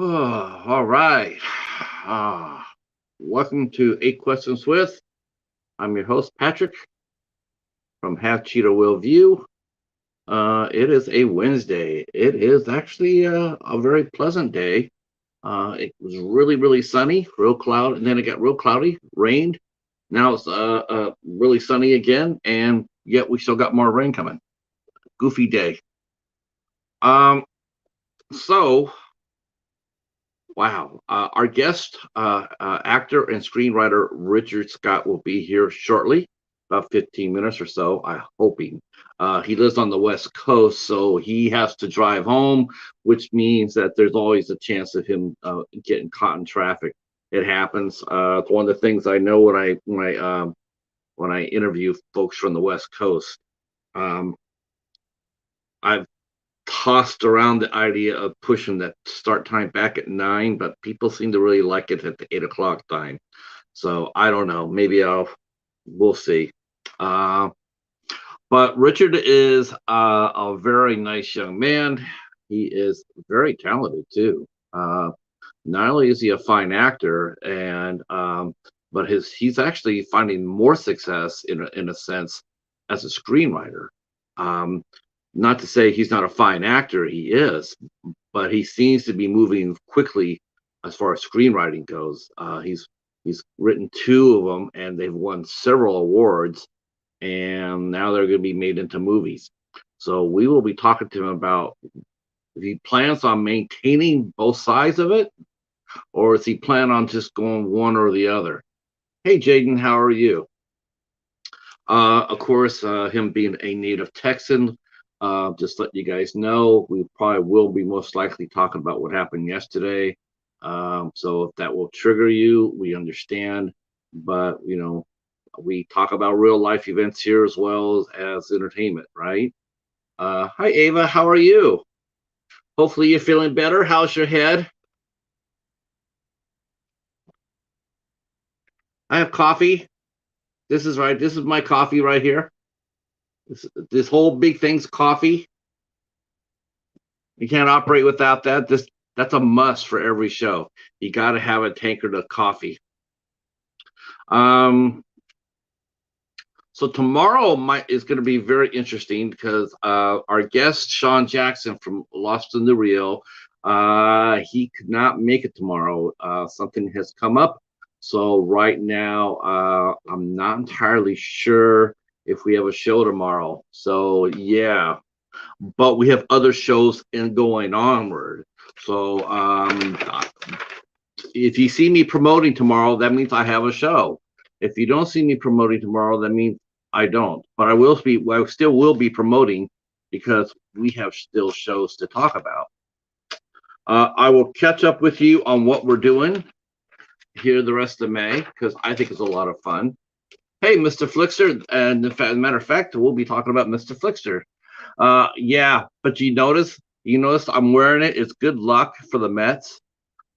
Oh, all right. Uh, Welcome to Eight Questions with. I'm your host, Patrick from Half Cheetah Will View. It is a Wednesday. It is actually a very pleasant day. It was really, really sunny, real cloud, and then it got real cloudy, rained. Now it's really sunny again, and yet we still got more rain coming. Goofy day. Um, so Wow. Our guest, actor and screenwriter Richard Scott, will be here shortly, about 15 minutes or so, I'm hoping. He lives on the West Coast, so he has to drive home, which means that there's always a chance of him getting caught in traffic. It happens. It's one of the things I know when I interview folks from the West Coast. Um, I've tossed around the idea of pushing that start time back at 9, but people seem to really like it at the 8 o'clock time. So I don't know. We'll see. Uh, but Richard is a very nice young man. He is very talented too. Not only is he a fine actor, but he's actually finding more success in a sense as a screenwriter. Um, Not to say he's not a fine actor, he is, but he seems to be moving quickly as far as screenwriting goes. He's written two of them, and they've won several awards, and now they're going to be made into movies. So we will be talking to him about if he plans on maintaining both sides of it, or is he plan on just going one or the other. Hey, Jaden, how are you? Of course, him being a native Texan, just let you guys know, we probably will be most likely talking about what happened yesterday. So if that will trigger you, we understand. But, we talk about real life events here as well as entertainment, right? Hi, Ava. How are you? Hopefully you're feeling better. How's your head? I have coffee. This is right. This is my coffee right here. This whole big thing's coffee. You can't operate without that. That's a must for every show. You got to have a tankard of coffee. Um, so tomorrow is going to be very interesting because our guest Sean Jackson from Lost in the Rio, he could not make it tomorrow. Something has come up, so right now I'm not entirely sure if we have a show tomorrow. So yeah, but we have other shows in going onward. So if you see me promoting tomorrow, that means I have a show. If you don't see me promoting tomorrow, that means I don't. But I still will be promoting because we have still shows to talk about. I will catch up with you on what we're doing here the rest of May because I think it's a lot of fun. Hey, Mr. Flixter, and matter of fact, we'll be talking about Mr. Flixter. Yeah, but you notice I'm wearing it. It's good luck for the Mets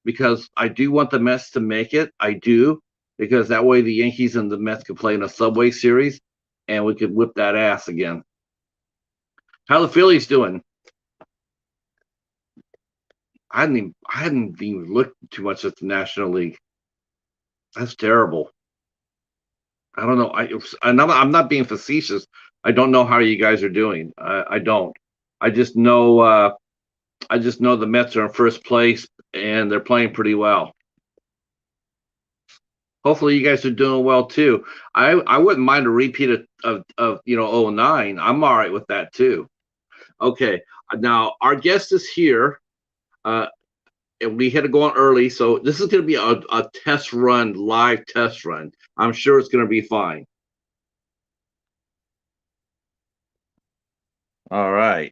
because I do want the Mets to make it. I do, because that way the Yankees and the Mets could play in a Subway Series, and we could whip that ass again. How the Phillies doing? I hadn't even looked too much at the National League. That's terrible. I don't know. I'm not being facetious. I don't know how you guys are doing. I don't. I just know. I just know the Mets are in first place and they're playing pretty well. Hopefully you guys are doing well too. I wouldn't mind a repeat of '09. I'm all right with that too. Okay, now our guest is here, uh, and we had to go on early, so this is going to be a test run, live test run. I'm sure it's going to be fine. All right.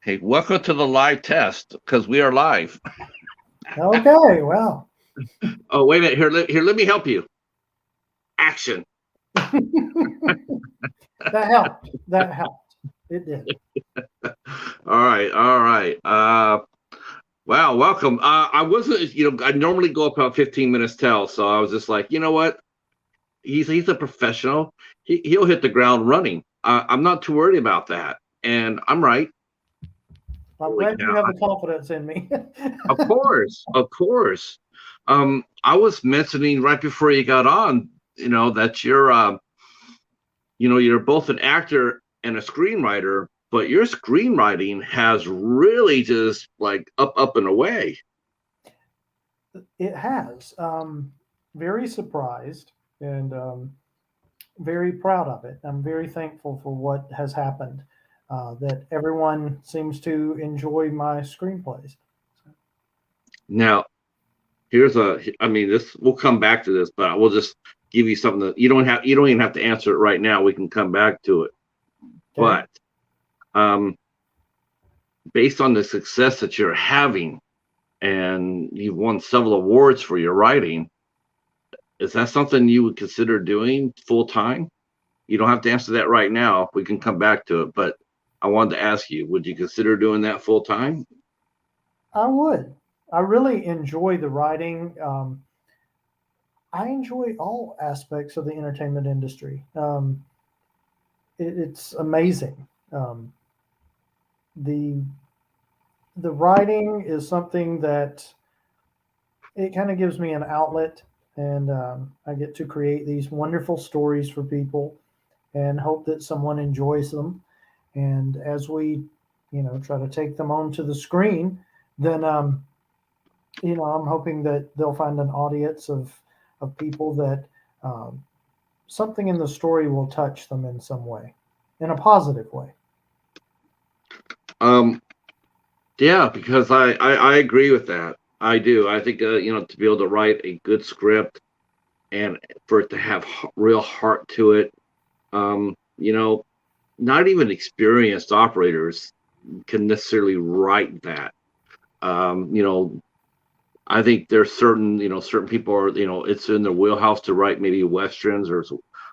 Hey, welcome to the live test because we are live. Okay, well, Oh, wait a minute. Here, let me help you. Action. that helped. That helped. It did. All right, all right. Wow, welcome. I wasn't, I normally go up about 15 minutes tell, so I was just like, you know what? He's a professional. He'll hit the ground running. I'm not too worried about that, and I'm right. I'm Holy glad you cow. have the confidence in me. Of course, of course. I was mentioning right before you got on, that you're both an actor and a screenwriter, but your screenwriting has really just like up and away. It has. Very surprised and very proud of it. I'm very thankful for what has happened. That everyone seems to enjoy my screenplays. Now, I mean, this, we'll come back to this, but we'll just give you something that you don't even have to answer it right now. We can come back to it. Okay. But um, based on the success that you're having, and you've won several awards for your writing, is that something you would consider doing full time? You don't have to answer that right now. We can come back to it, but I wanted to ask you, would you consider doing that full time? I would. I really enjoy the writing. I enjoy all aspects of the entertainment industry. It's amazing. Um, the the writing is something that it kind of gives me an outlet, and I get to create these wonderful stories for people, and hope that someone enjoys them. And as we, try to take them onto the screen, then I'm hoping that they'll find an audience of people that um, something in the story will touch them in some way, in a positive way. Um, yeah, because I agree with that. I do. I think to be able to write a good script and for it to have real heart to it, um, you know, not even experienced operators can necessarily write that. Um, you know, I think there's certain people are, it's in their wheelhouse to write maybe westerns, or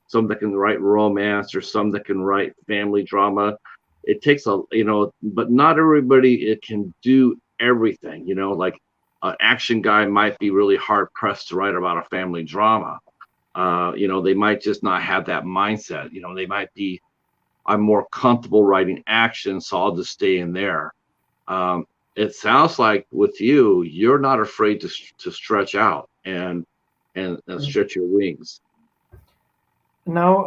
some that can write romance, or some that can write family drama. It takes but not everybody it can do everything. Like an action guy might be really hard pressed to write about a family drama. They might just not have that mindset. They might be, I'm more comfortable writing action, so I'll just stay in there. Um, it sounds like with you, you're not afraid to stretch out and stretch your wings. No,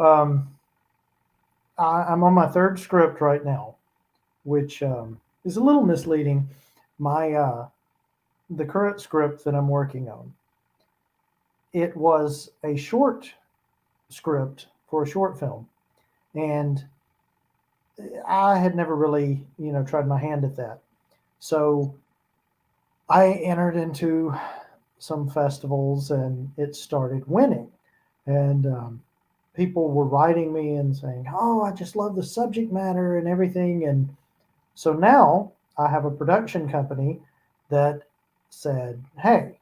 I'm on my third script right now, which is a little misleading. My The current script that I'm working on, it was a short script for a short film, and I had never really, tried my hand at that. So I entered into some festivals, and it started winning. And people were writing me and saying, "Oh, I just love the subject matter and everything." And so now I have a production company that said, "Hey,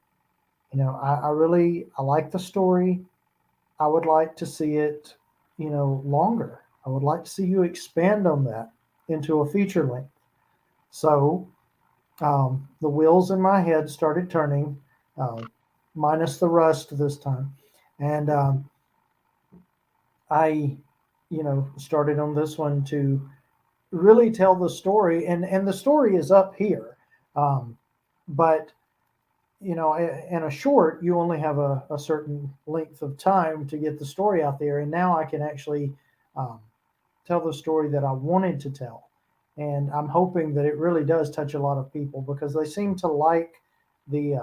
I like the story. I would like to see it, longer. I would like to see you expand on that into a feature length." So the wheels in my head started turning, uh, minus the rust this time, and I, started on this one to really tell the story, and the story is up here, um, but in a short, you only have a certain length of time to get the story out there. And now I can actually um, tell the story that I wanted to tell. And I'm hoping that it really does touch a lot of people, because they seem to like the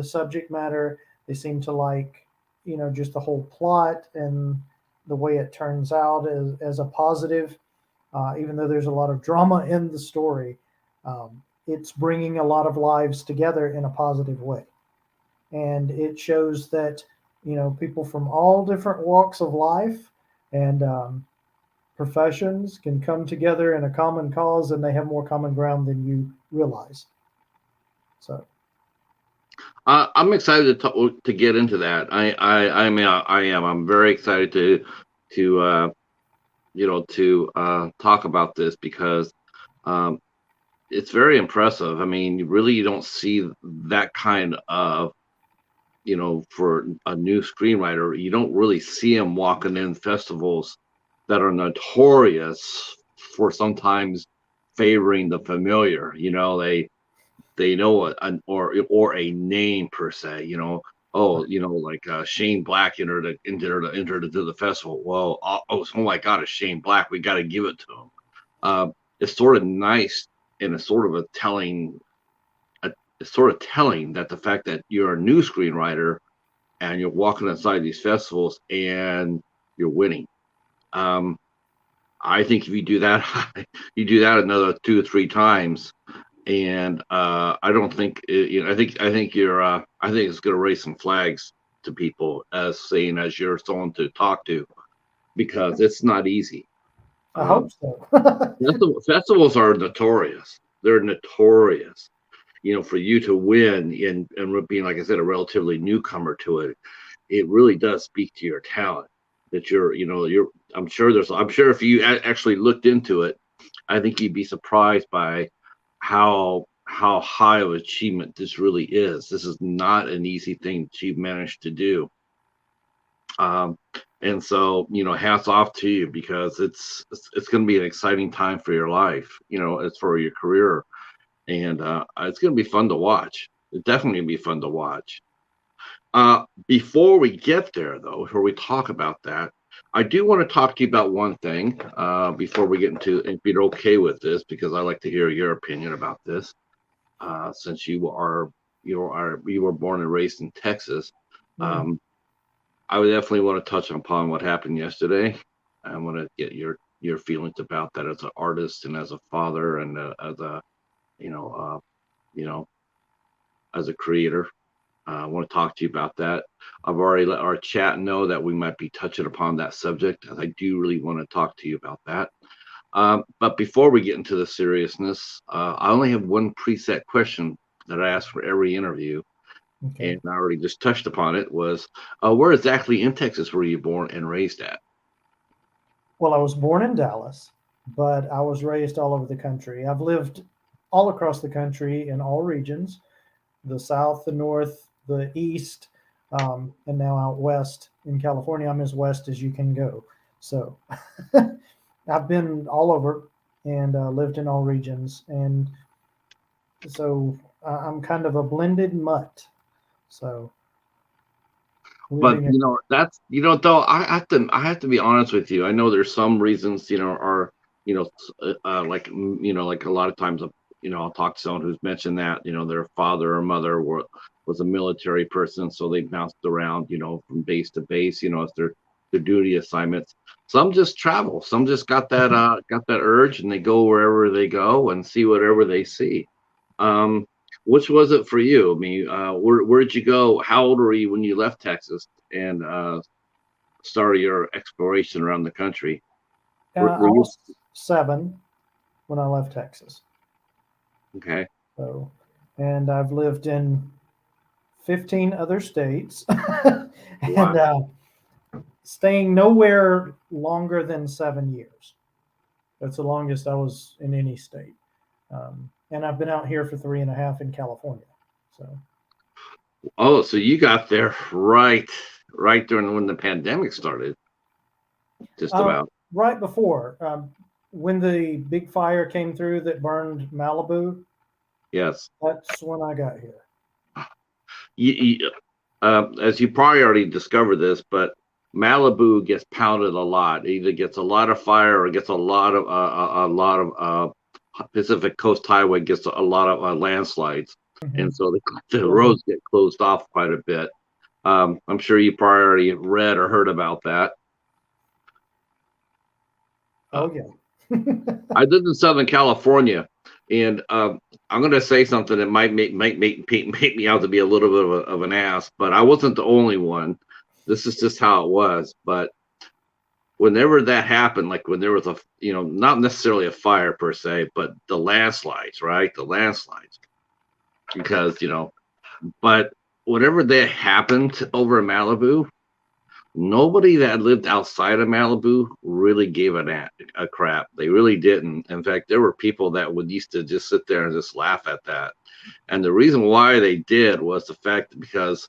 subject matter. They seem to like, just the whole plot and the way it turns out as a positive. Even though there's a lot of drama in the story, it's bringing a lot of lives together in a positive way. And it shows that, people from all different walks of life and professions can come together in a common cause, and they have more common ground than you realize. So, I'm excited to get into that. I mean, I am. I'm very excited to talk about this because um, it's very impressive. I mean, you don't see that kind of, for a new screenwriter, you don't really see them walking in festivals that are notorious for sometimes favoring the familiar. They know or a name per se. Oh, like Shane Black entered into the festival. Well, oh my God, it's Shane Black. We got to give it to him. It's sort of nice, and it's sort of it's sort of telling that the fact that you're a new screenwriter and you're walking inside these festivals and you're winning. I think if you do that, you do that another 2 or 3 times, and I don't think I think I think it's going to raise some flags to people as you're someone to talk to, because it's not easy. I hope so. Festivals are notorious. They're notorious. For you to win and being, like I said, a relatively newcomer to it, it really does speak to your talent. That I'm sure if you actually looked into it, I think you'd be surprised by how high of achievement this really is. This is not an easy thing that you've managed to do. And so, hats off to you, because it's going to be an exciting time for your life, as for your career, and it's going to be fun to watch. It's definitely going to be fun to watch. Before we get there, though, before we talk about that, I do want to talk to you about one thing before we get into, if you're okay with this, because I like to hear your opinion about this. Since you were born and raised in Texas, I would definitely want to touch upon what happened yesterday. I want to get your feelings about that as an artist and as a father and as a as a creator. I want to talk to you about that. I've already let our chat know that we might be touching upon that subject, and I do really want to talk to you about that. But before we get into the seriousness, I only have one preset question that I ask for every interview. Okay. And I already just touched upon it, was where exactly in Texas were you born and raised at? Well, I was born in Dallas, but I was raised all over the country. I've lived all across the country in all regions, the South, the North, the East, and now out West in California. I'm as west as you can go. So I've been all over and lived in all regions. And so I'm kind of a blended mutt. So, but that's though I have to be honest with you. I know there's some reasons are like like a lot of times I'll talk to someone who's mentioned that their father or mother was a military person, so they bounced around from base to base as their duty assignments. Some just travel. Some just got that urge, and they go wherever they go and see whatever they see. Which was it for you? I mean, where'd you go? How old were you when you left Texas and started your exploration around the country? I was 7 when I left Texas. Okay. So, and I've lived in 15 other states, and staying nowhere longer than 7 years. That's the longest I was in any state. And I've been out here for 3.5 in California. So you got there right during when the pandemic started, just about. Right before, when the big fire came through that burned Malibu. Yes. That's when I got here. As you probably already discovered this, but Malibu gets pounded a lot. It either gets a lot of fire or gets a lot of Pacific Coast Highway gets a lot of landslides, and so the roads get closed off quite a bit. I'm sure you probably already read or heard about that. Oh yeah. I lived in Southern California, and I'm going to say something that might make me out to be a little bit of an ass, but I wasn't the only one. This is just how it was. But whenever that happened, like when there was a, not necessarily a fire per se, but the landslides, right? The landslides, because, but whenever that happened over in Malibu, nobody that lived outside of Malibu really gave a crap. They really didn't. In fact, there were people that used to just sit there and just laugh at that. And the reason why they did was the fact that because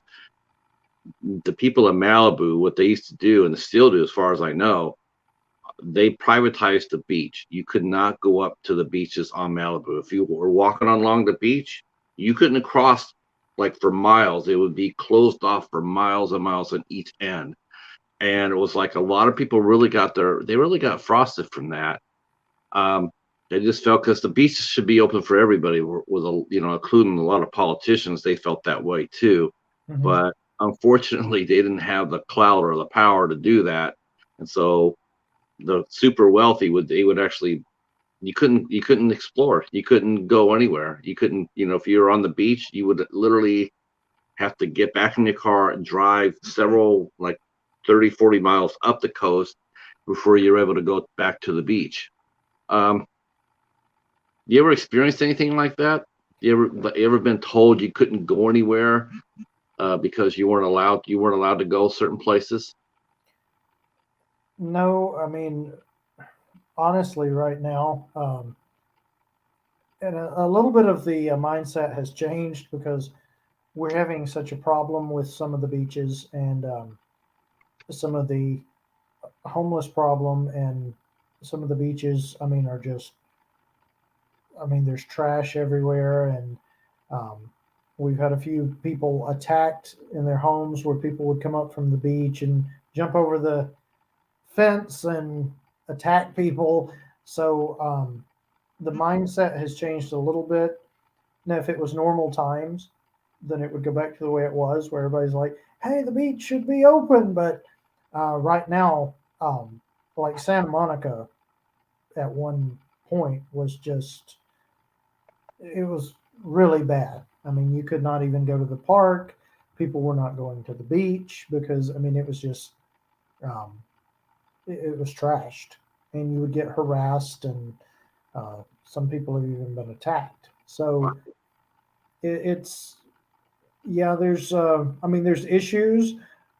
the people in Malibu, what they used to do and still do, as far as I know, they privatized the beach. You could not go up to the beaches on Malibu. If you were walking along the beach, you couldn't cross like for miles. It would be closed off for miles and miles on each end. And it was like a lot of people they really got frosted from that. Um, they just felt because the beaches should be open for everybody, with including a lot of politicians, they felt that way too. Hmm. But unfortunately, they didn't have the clout or the power to do that, and so the super wealthy would actually, you couldn't explore, you couldn't go anywhere, you couldn't, if you were on the beach, you would literally have to get back in your car and drive several, like 30-40 miles up the coast before you're able to go back to the beach. um you ever experienced anything like that? You ever been told you couldn't go anywhere because you weren't allowed to go certain places? No, I mean, honestly, right now, and a little bit of the mindset has changed because we're having such a problem with some of the beaches and some of the homeless problem, and some of the beaches, I mean, are just, I mean, there's trash everywhere, and um, we've had a few people attacked in their homes where people would come up from the beach and jump over the fence and attack people. So the mindset has changed a little bit. Now, if it was normal times, then it would go back to the way it was, where everybody's like, "Hey, the beach should be open." But right now, like Santa Monica, at one point was just, it was really bad. I mean, you could not even go to the park. People were not going to the beach because, I mean, it was just, um, it was trashed, and you would get harassed, and some people have even been attacked. So it's, yeah, there's, I mean, there's issues,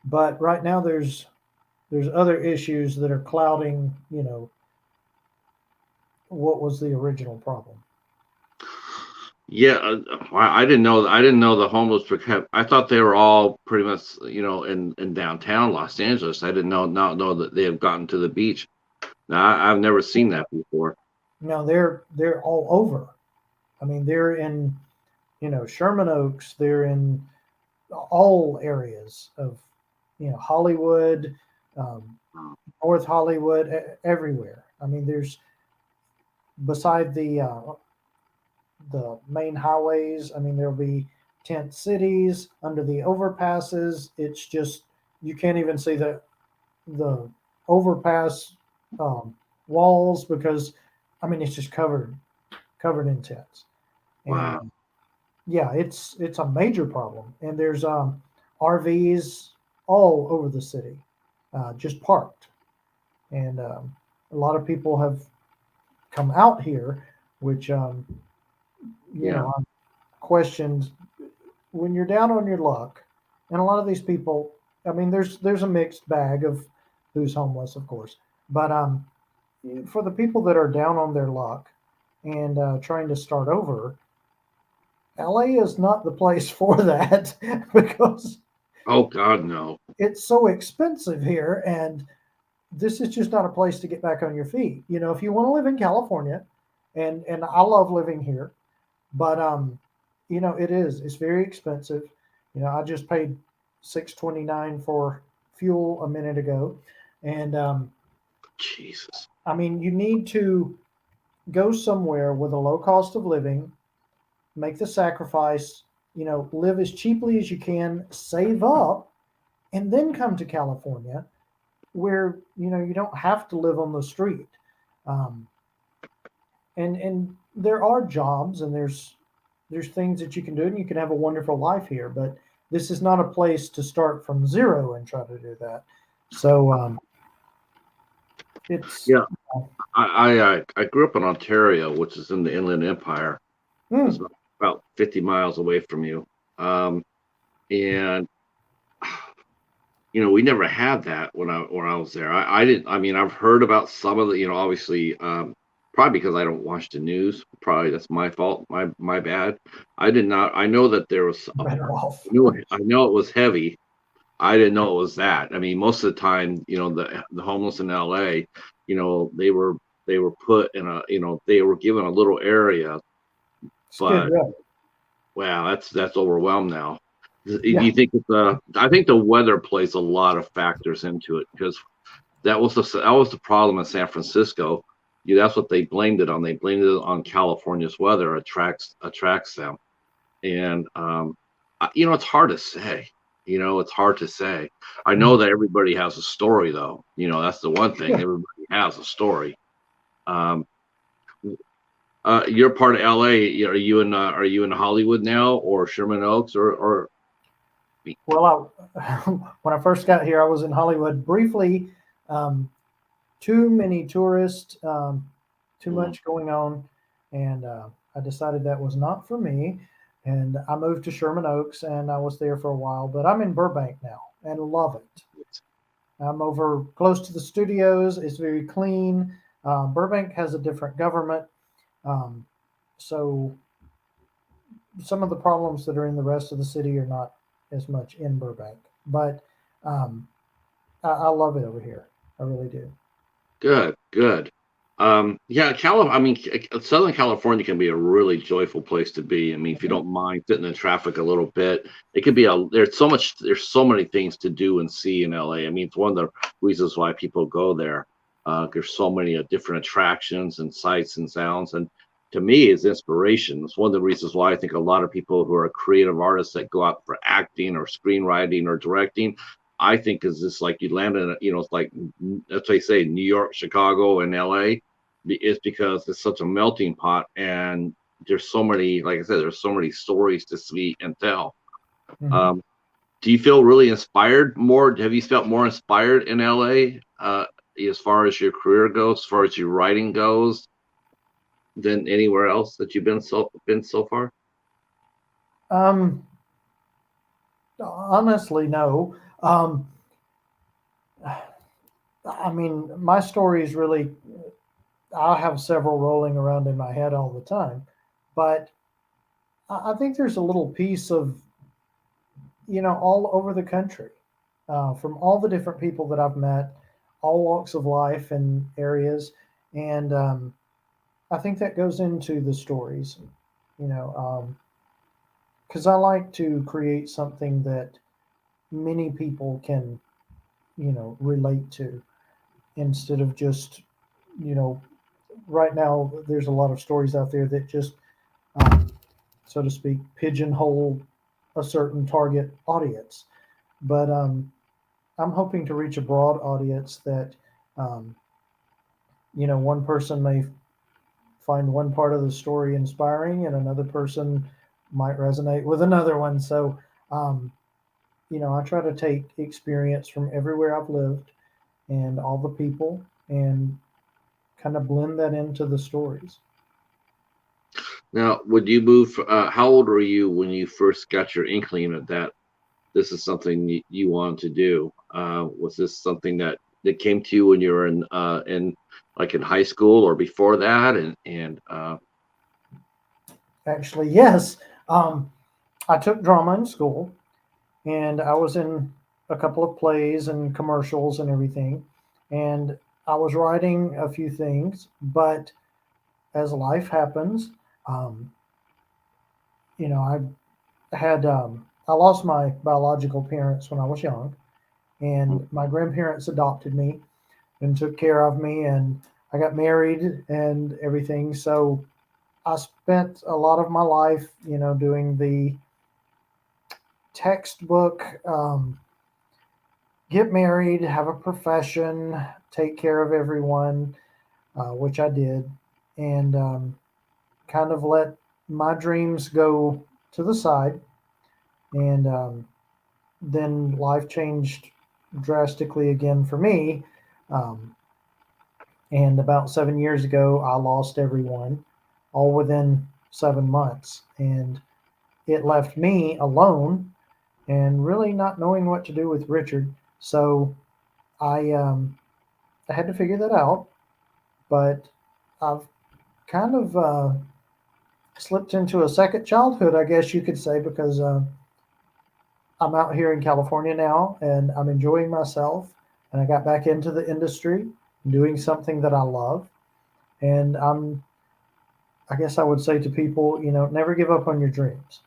but right now there's other issues that are clouding, what was the original problem. Yeah, I didn't know the homeless were kept. I thought they were all pretty much, in downtown Los Angeles. I didn't not know that they have gotten to the beach. Now, I've never seen that before. No, they're all over. I mean, they're in, Sherman Oaks. They're in all areas of, Hollywood, um, North Hollywood, everywhere. I mean, there's, beside the main highways. I mean, there'll be tent cities under the overpasses. It's just, you can't even see the overpass um, walls because, I mean, it's just covered in tents. And Wow. yeah, it's a major problem. And there's RVs all over the city, just parked. And a lot of people have come out here, which Yeah. I'm questioned when you're down on your luck. And a lot of these people, I mean, there's a mixed bag of who's homeless, of course, but for the people that are down on their luck and trying to start over, LA is not the place for that because Oh God, no. it's so expensive here, and this is just not a place to get back on your feet. If you want to live in California, and I love living here, but it's very expensive. I just paid $6.29 for fuel a minute ago, and Jesus. I mean, you need to go somewhere with a low cost of living, make the sacrifice, live as cheaply as you can, save up, and then come to California, where you don't have to live on the street. Um, and there are jobs, and there's things that you can do, and you can have a wonderful life here, but this is not a place to start from zero and try to do that. So it's Yeah, I grew up in Ontario, which is in the Inland Empire. It's mm, about 50 miles away from you. And we never had that when I was there. I didn't. I mean, I've heard about some of the, obviously, probably because I don't watch the news. Probably that's my fault. My bad. I did not. I know that there was. better off. I know it was heavy. I didn't know it was that. I mean, most of the time, the homeless in LA, they were put in they were given a little area, Skid but Row. wow, that's overwhelmed now. Do Yeah. you think I think the weather plays a lot of factors into it because that was the problem in San Francisco. That's what they blamed it on. They blamed it on California's weather attracts them, and it's hard to say. It's hard to say. I know Mhm. that everybody has a story, though. That's the one thing. Yeah. Everybody has a story. Um, you're part of LA. Are you in Hollywood now, or Sherman Oaks, or Well, when I first got here, I was in Hollywood briefly. Um, Too many tourists, too mm, much going on, and I decided that was not for me. And I moved to Sherman Oaks, and I was there for a while. But I'm in Burbank now, and love it. I'm over close to the studios. It's very clean. Burbank has a different government, um, so some of the problems that are in the rest of the city are not as much in Burbank. But um, I love it over here. I really do. good, good. Yeah, I mean, Southern California can be a really joyful place to be. I mean, if you Mhm. don't mind sitting in traffic a little bit, it could be there's so many things to do and see in LA. I mean, it's one of the reasons why people go there. There's so many different attractions and sights and sounds, and to me, it's inspiration. It's one of the reasons why I think a lot of people who are creative artists that go out for acting or screenwriting or directing, I think is just like you land in, it's like that's what they say, New York, Chicago, and LA is because it's such a melting pot and there's so many, like I said, there's so many stories to see and tell. Mhm. um, do you feel really inspired more, have you felt more inspired in LA, as far as your career goes, as far as your writing goes, than anywhere else that you've been so far? Um, Honestly, no. I mean, my story is really, I have several rolling around in my head all the time, but I think there's a little piece of, all over the country, from all the different people that I've met, all walks of life and areas. And I think that goes into the stories, you know, because I like to create something that many people can, relate to instead of just, you know, right now there's a lot of stories out there that just, um, so to speak, pigeonhole a certain target audience. But I'm hoping to reach a broad audience that, um, one person may find one part of the story inspiring and another person might resonate with another one. So, um, I try to take experience from everywhere I've lived and all the people and kind of blend that into the stories. Now, would you move? How old were you when you first got your inkling of that this is something you wanted to do? Was this something that came to you when you were in like in high school or before that? And Actually, yes. Um, I took drama in school, and I was in a couple of plays and commercials and everything. And I was writing a few things, but as life happens, um, I lost my biological parents when I was young, and my grandparents adopted me and took care of me, and I got married and everything. So I spent a lot of my life, doing the textbook, get married, have a profession, take care of everyone, which I did, and kind of let my dreams go to the side. And then life changed drastically again for me. Um, and about 7 years ago, I lost everyone, all within 7 months. And it left me alone and really not knowing what to do with Richard. So I had to figure that out. But I've kind of slipped into a second childhood, I guess you could say, because I'm out here in California now, and I'm enjoying myself. And I got back into the industry, doing something that I love. And I guess I would say to people, never give up on your dreams,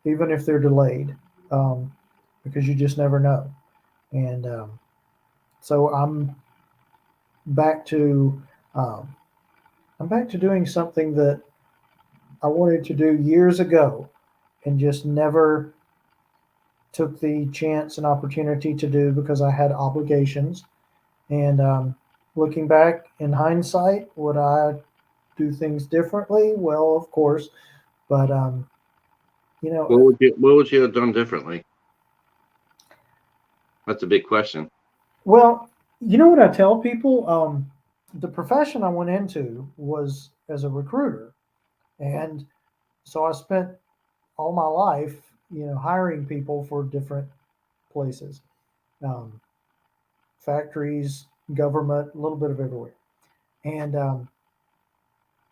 even if they're delayed, um, because you just never know. And so back to um, I'm back to doing something that I wanted to do years ago, and just never took the chance and opportunity to do because I had obligations. And looking back in hindsight, would I do things differently? Well, of course, but you know, What would you have done differently? That's a big question. well, you know what I tell people? The profession I went into was as a recruiter, and so I spent all my life, hiring people for different places, um, factories, government, a little bit of everywhere. And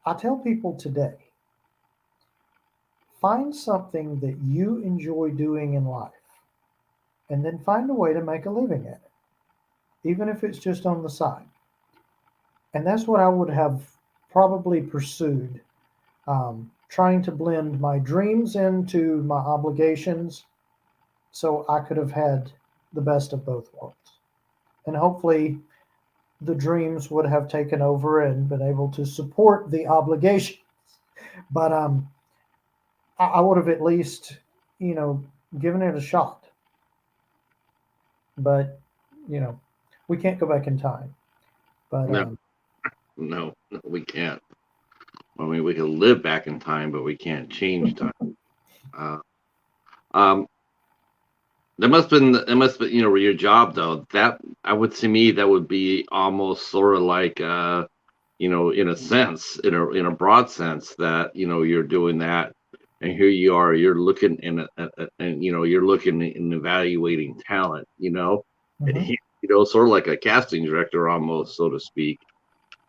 I tell people today, find something that you enjoy doing in life, and then find a way to make a living at it, even if it's just on the side. And that's what I would have probably pursued, trying to blend my dreams into my obligations so I could have had the best of both worlds. And hopefully, the dreams would have taken over and been able to support the obligations. But I would have at least, you know, given it a shot. But, you know, we can't go back in time. But No, no, we can't. I mean, we can live back in time, but we can't change time. Uh, um, that must be, your job though. That I would to me that would be almost sort of like, in a sense, in a broad sense that you're doing that, and here you are, you're looking and you're looking and evaluating talent. mhm, Sort of like a casting director almost, so to speak.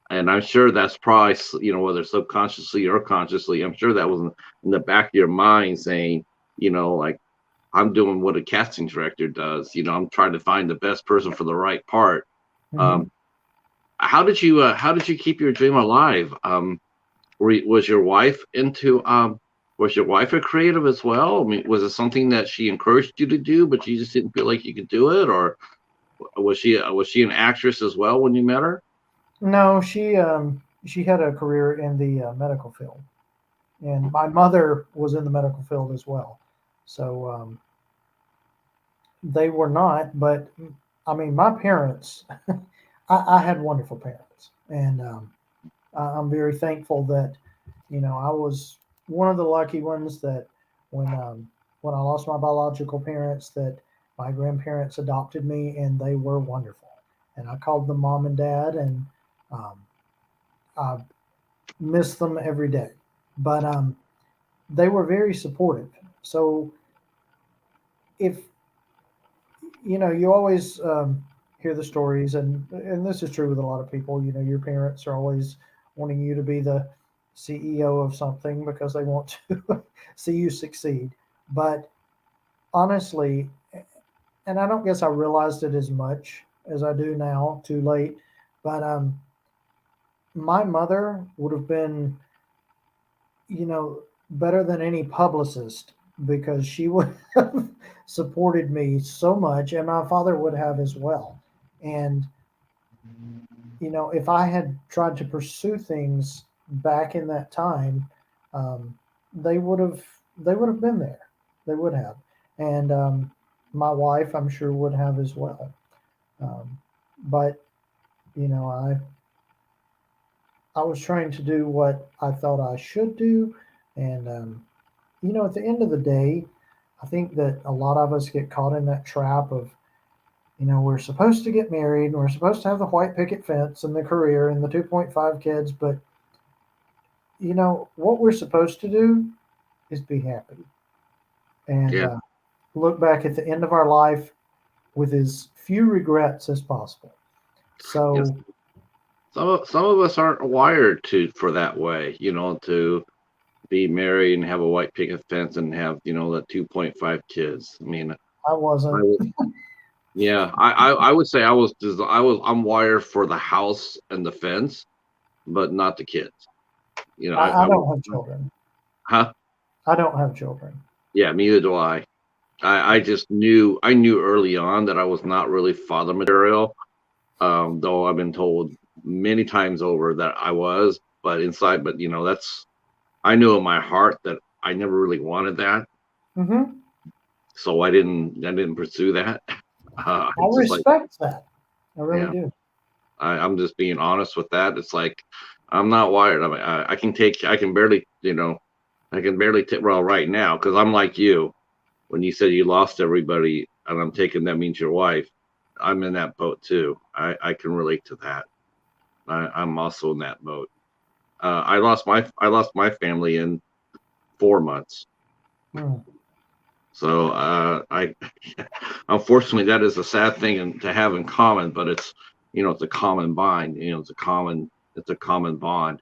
And I'm sure that's probably, whether subconsciously or consciously, I'm sure that was in the back of your mind saying, like, I'm doing what a casting director does. I'm trying to find the best person for the right part. mhm. Um, how did you keep your dream alive? Was your wife was your wife a creative as well? I mean, was it something that she encouraged you to do, but you just didn't feel like you could do it, or was she an actress as well when you met her? No, she had a career in the medical field, and my mother was in the medical field as well. So they were not, but I mean, my parents, I had wonderful parents, and I'm very thankful that I was one of the lucky ones that when when I lost my biological parents, that my grandparents adopted me, and they were wonderful, and I called them mom and dad, and um, I miss them every day, but they were very supportive. So if you always hear the stories, and this is true with a lot of people. Your parents are always wanting you to be the CEO of something because they want to see you succeed. But honestly, and I don't guess I realized it as much as I do now, too late. But my mother would have been, better than any publicist because she would have supported me so much, and my father would have as well. And if I had tried to pursue things back in that time, um, they would have they would have been there. They would have, and my wife, I'm sure, would have as well. Um, but you know, I was trying to do what I thought I should do, and at the end of the day, I think that a lot of us get caught in that trap of, we're supposed to get married and we're supposed to have the white picket fence and the career and the 2.5 kids, but what we're supposed to do is be happy and Yeah. look back at the end of our life with as few regrets as possible. Yes. So, Some of us aren't wired for that way, to be married and have a white picket fence and have, the 2.5 kids. I mean, I I wasn't. was, yeah, I would say I'm wired for the house and the fence, but not the kids. You know, I I was, don't have children. huh? I don't have children. Yeah, neither do I. I just I knew early on that I was not really father material. Though I've been told many times over that I was, but inside, but I knew in my heart that I never really wanted that, Hmm. so I didn't pursue that. I It's just like, respect that. I really yeah, do. I'm just being honest with that. It's like I'm not wired. I mean, I can barely, I can barely take, well, right now, because I'm like you. When you said you lost everybody, and I'm taking that means your wife, I'm in that boat too. I can relate to that. I'm also in that boat. I lost my family in 4 months. Mm. So I unfortunately that is a sad thing to have in common, but it's a common bond. It's a common bond.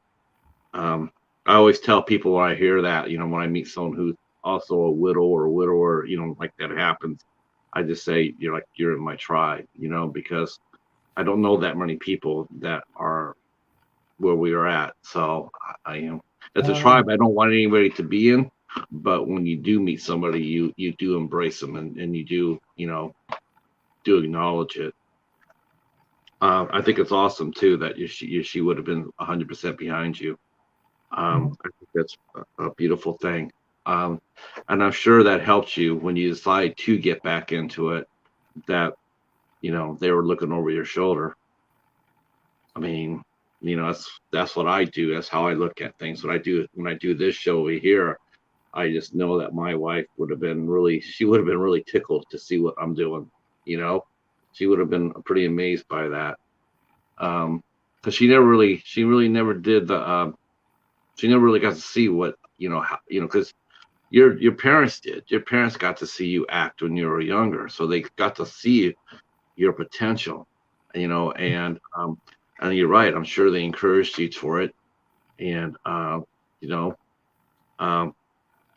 Um, I always tell people when I hear that, when I meet someone who's also a widow or a widower, like that happens, I just say you're in my tribe, because I don't know that many people that are where we are at. So I am. I It's a don't know. tribe I don't want anybody to be in, but when you do meet somebody, you do embrace them, and you do do acknowledge it. I think it's awesome too that she would have been 100% behind you. Mhm. I think that's a beautiful thing. Um, and I'm sure that helps you when you decide to get back into it. That they were looking over your shoulder. I mean, that's what I do. That's how I look at things. When I do this show over here, I just know that my wife she would have been really tickled to see what I'm doing. You know, she would have been pretty amazed by that. Because she really never did she never really got to see what, because your parents did. Your parents got to see you act when you were younger, so they got to see your potential, and you're right. I'm sure they encouraged you for it, and you know, um,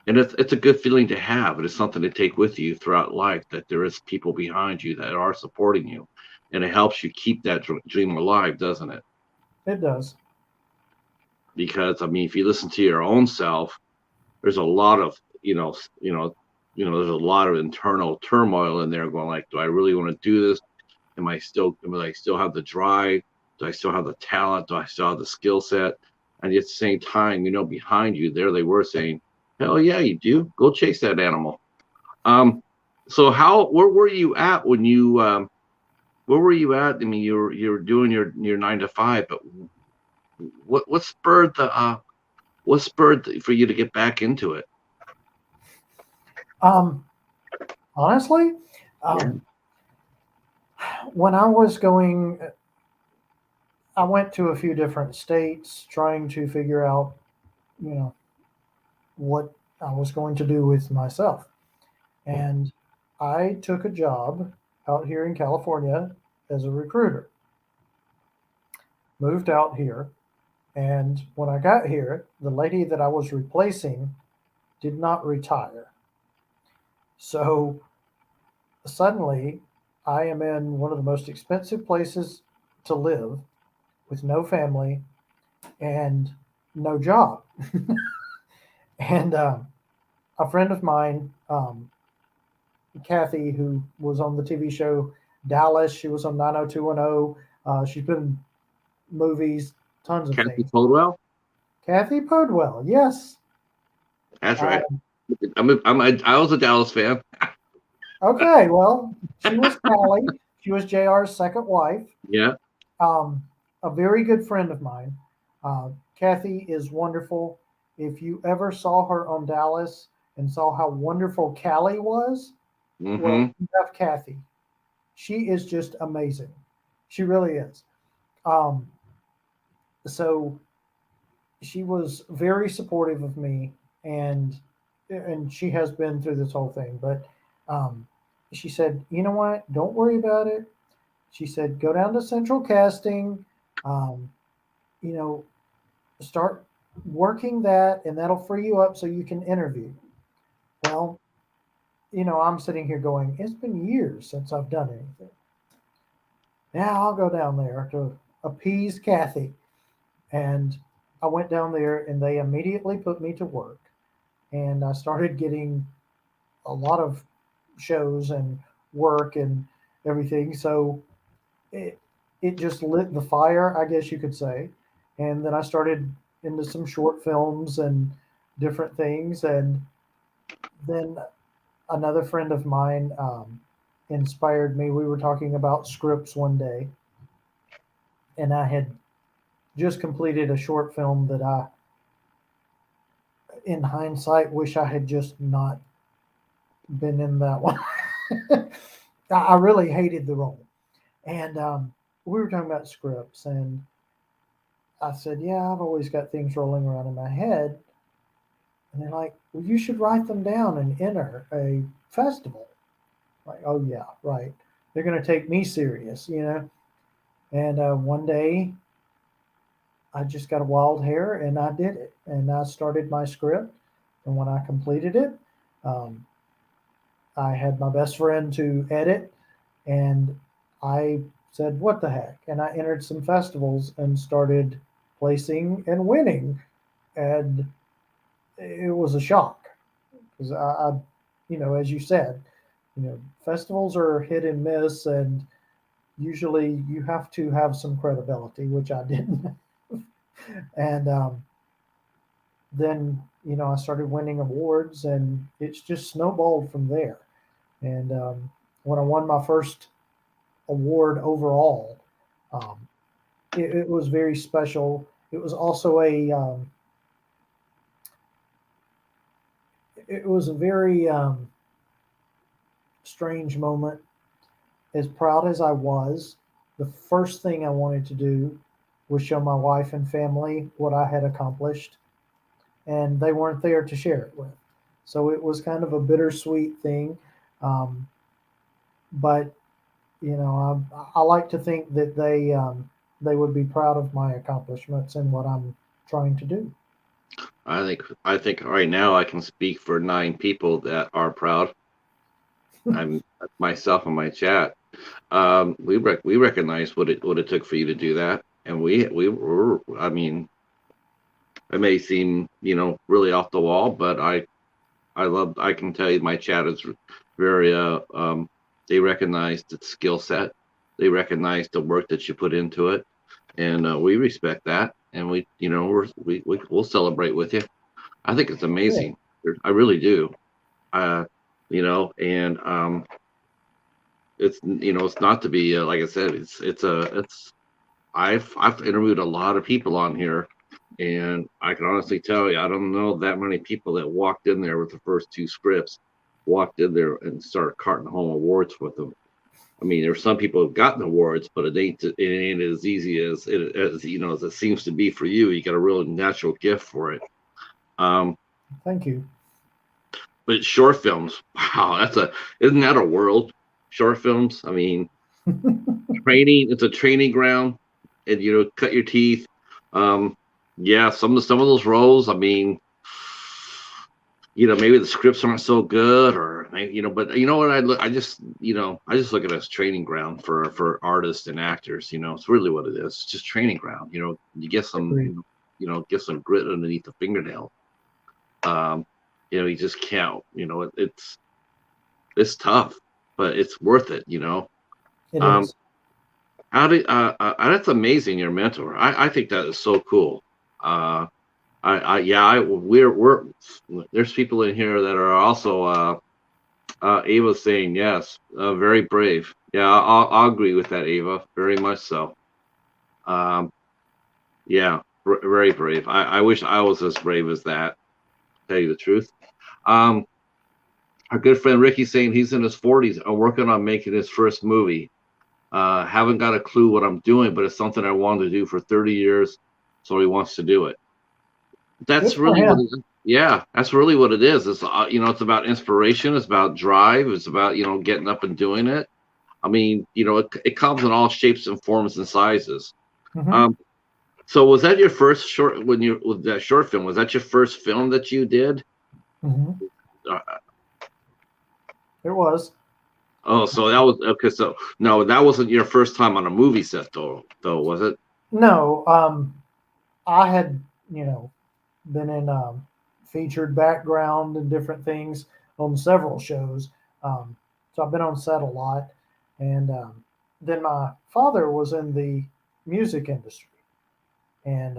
and it's a good feeling to have. It is something to take with you throughout life that there is people behind you that are supporting you, and it helps you keep that dream alive, doesn't it? It does. Because I mean, if you listen to your own self, there's a lot of there's a lot of internal turmoil in there, going like, do I really want to do this? Will I still have the drive? Do I still have the talent? Do I still have the skill set? And at the same time, behind you, there they were saying, hell yeah, you do. Go chase that animal. Um, so where were you at when where were you at? I mean, you were doing your 9 to 5, but what spurred for you to get back into it? Um, Honestly, Yeah. um, when I was going, I went to a few different states trying to figure out, you know, what I was going to do with myself. And I took a job out here in California as a recruiter. Moved out here, and when I got here, the lady that I was replacing did not retire. So suddenly, I am in one of the most expensive places to live with no family and no job. And a friend of mine, Kathy, who was on the TV show Dallas, she was on 90210. She's been in movies, tons of Kathy things. Podwell? Kathy Podwell, yes. That's right. Um, I was a Dallas fan. okay, well, she was Callie. She was JR's second wife. Yeah. Um, a very good friend of mine. Kathy is wonderful. If you ever saw her on Dallas and saw how wonderful Callie was, well, Mm-hmm. you have Kathy. She is just amazing. She really is. Um, so she was very supportive of me, and she has been through this whole thing. But she said, you know what? Don't worry about it. She said, go down to central casting. Um, you know, start working that, and that'll free you up so you can interview. Well, I'm sitting here going, it's been years since I've done anything. Yeah, I'll go down there to appease Kathy. And I went down there and they immediately put me to work. And I started getting a lot of shows and work and everything. So it, it just lit the fire, I guess you could say. And then I started into some short films and different things. And then another friend of mine inspired me. We were talking about scripts one day, and I had just completed a short film that I, in hindsight, wish I had just not been in that one. I really hated the role. And we were talking about scripts, and I said, "Yeah, I've always got things rolling around in my head." And they're like, "Well, you should write them down and enter a festival." Like, oh, yeah, right. They're going to take me serious. And one day I just got a wild hair and I did it. And I started my script. And when I completed it, um, I had my best friend to edit. And I said, what the heck? And I entered some festivals and started placing and winning. And it was a shock because as you said, festivals are hit and miss. And usually you have to have some credibility, which I didn't. And then I started winning awards, and it's just snowballed from there. And when I won my first award overall, um, it was very special. It was also a very strange moment. As proud as I was, the first thing I wanted to do was show my wife and family what I had accomplished, and they weren't there to share it with. So it was kind of a bittersweet thing. Um, but I like to think that they would be proud of my accomplishments and what I'm trying to do. I think right now I can speak for 9 people that are proud. I'm myself and my chat. We recognize what it took for you to do that, and we were. I mean, it may seem really off the wall, but I can tell you my chat is very they recognize the skill set, they recognize the work that you put into it, and we respect that, and we'll celebrate with you. I think it's Cool. amazing. I really do. uh and it's not to be like I said, it's I've interviewed a lot of people on here, and I can honestly tell you, I don't know that many people that walked in there with the first 2 scripts, walked in there and started carting home awards with them. I mean, there's some people who've gotten awards, but it ain't as easy as it seems to be for you. You got a real natural gift for it. Um, Thank you. but short films, wow, isn't that a world? Short films. I mean, training. It's a training ground, and cut your teeth. Um, yeah, some of those roles. I mean, maybe the scripts aren't so good, or but you know what? I just look at it as training ground for artists and actors. It's really what it is. It's just training ground. You get some, Agreed. get some grit underneath the fingernail. Um, you just can't. It's tough, but it's worth it. It Um, is. How did that's amazing. Your mentor, I think that is so cool. Uh, I yeah, we're there's people in here that are also Ava saying yes, very brave. Yeah, I'll agree with that, Ava, very much so. Um, yeah, very brave. I wish I was as brave as that. To tell you the truth. Um, our good friend Ricky saying he's in his 40s and working on making his first movie. Haven't got a clue what I'm doing, but it's something I wanted to do for 30 years, so he wants to do it. Good That's for really what him. it is. Yeah, that's really what it is. It's about inspiration. It's about drive. It's about getting up and doing it. I mean, it comes in all shapes and forms and sizes. Hmm. Um, so was that your first short when you with that short film? Was that your first film that you did? Hmm. Uh, It was. Oh, so that was okay. So no, that wasn't your first time on a movie set, though, was it? No, I had, you know, been in featured background and different things on several shows. Um, so I've been on set a lot. And then my father was in the music industry. And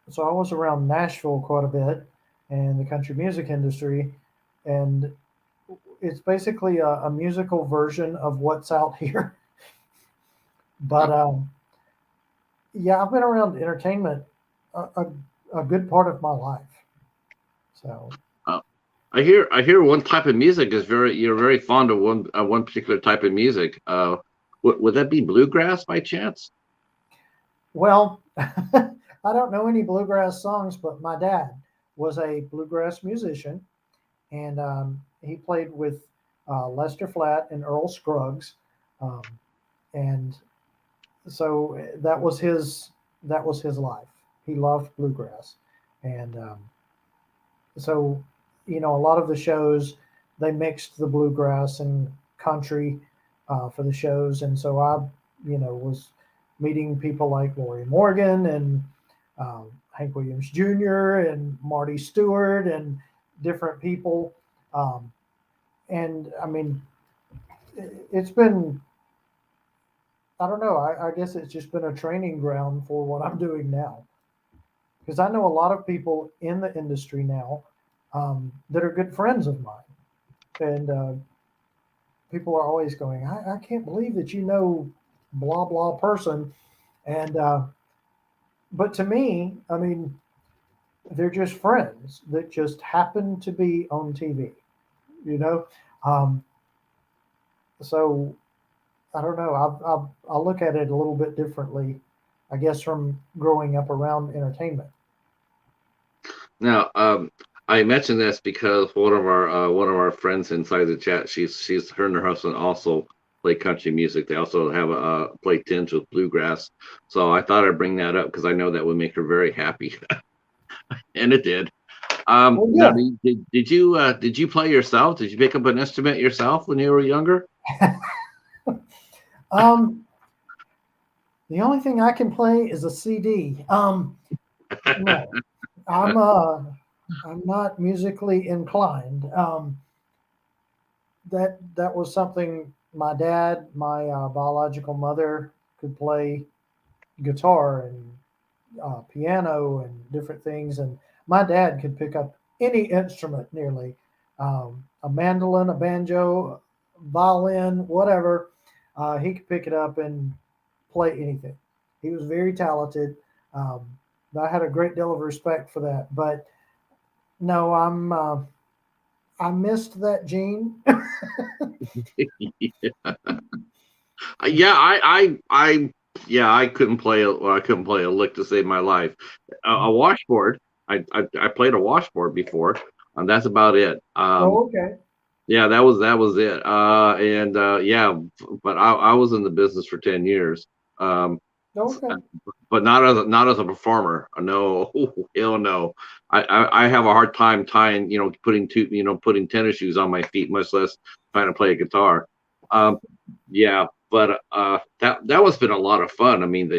so I was around Nashville quite a bit and the country music industry. And it's basically a musical version of what's out here. But yeah, I've been around entertainment a, a, a good part of my life. So, Uh, I hear one type of music is you're very fond of one particular type of music. Would that be bluegrass by chance? well, I don't know any bluegrass songs, but my dad was a bluegrass musician, and he played with Lester Flatt and Earl Scruggs, um, and so that was his life. He loved bluegrass, and so a lot of the shows they mixed the bluegrass and country for the shows, and so I was meeting people like Lori Morgan and Hank Williams Jr. and Marty Stewart and different people, um, and I mean it's been, I don't know, I guess it's just been a training ground for what I'm doing now, because I know a lot of people in the industry now that are good friends of mine, and people are always going, I can't believe that you know blah blah person, and but to me, I mean, they're just friends that just happen to be on TV, you know. Um, so I don't know. I look at it a little bit differently, I guess, from growing up around entertainment. Now, I mentioned this because one of our friends inside the chat, she's her and her husband also play country music. They also have a play tinge with bluegrass. So I thought I'd bring that up because I know that would make her very happy, and it did. Well, Now, yeah. did you play yourself? Did you pick up an instrument yourself when you were younger? um, the only thing I can play is a CD. No, I'm uh, I'm not musically inclined. That was something my dad, my biological mother, could play guitar and piano and different things, and my dad could pick up any instrument nearly, a mandolin, a banjo, violin, whatever. He could pick it up and play anything. He was very talented. Um, I had a great deal of respect for that, but no, I missed that gene. Yeah, yeah, I couldn't play I couldn't play a lick to save my life. A washboard, I played a washboard before, and that's about it. Oh, okay. Yeah, that was it. And yeah, but I was in the business for 10 years. Um, Okay. but not as a performer. No, hell no. I have a hard time tying, putting tennis shoes on my feet, much less trying to play a guitar. Um, yeah, but that was been a lot of fun. I mean,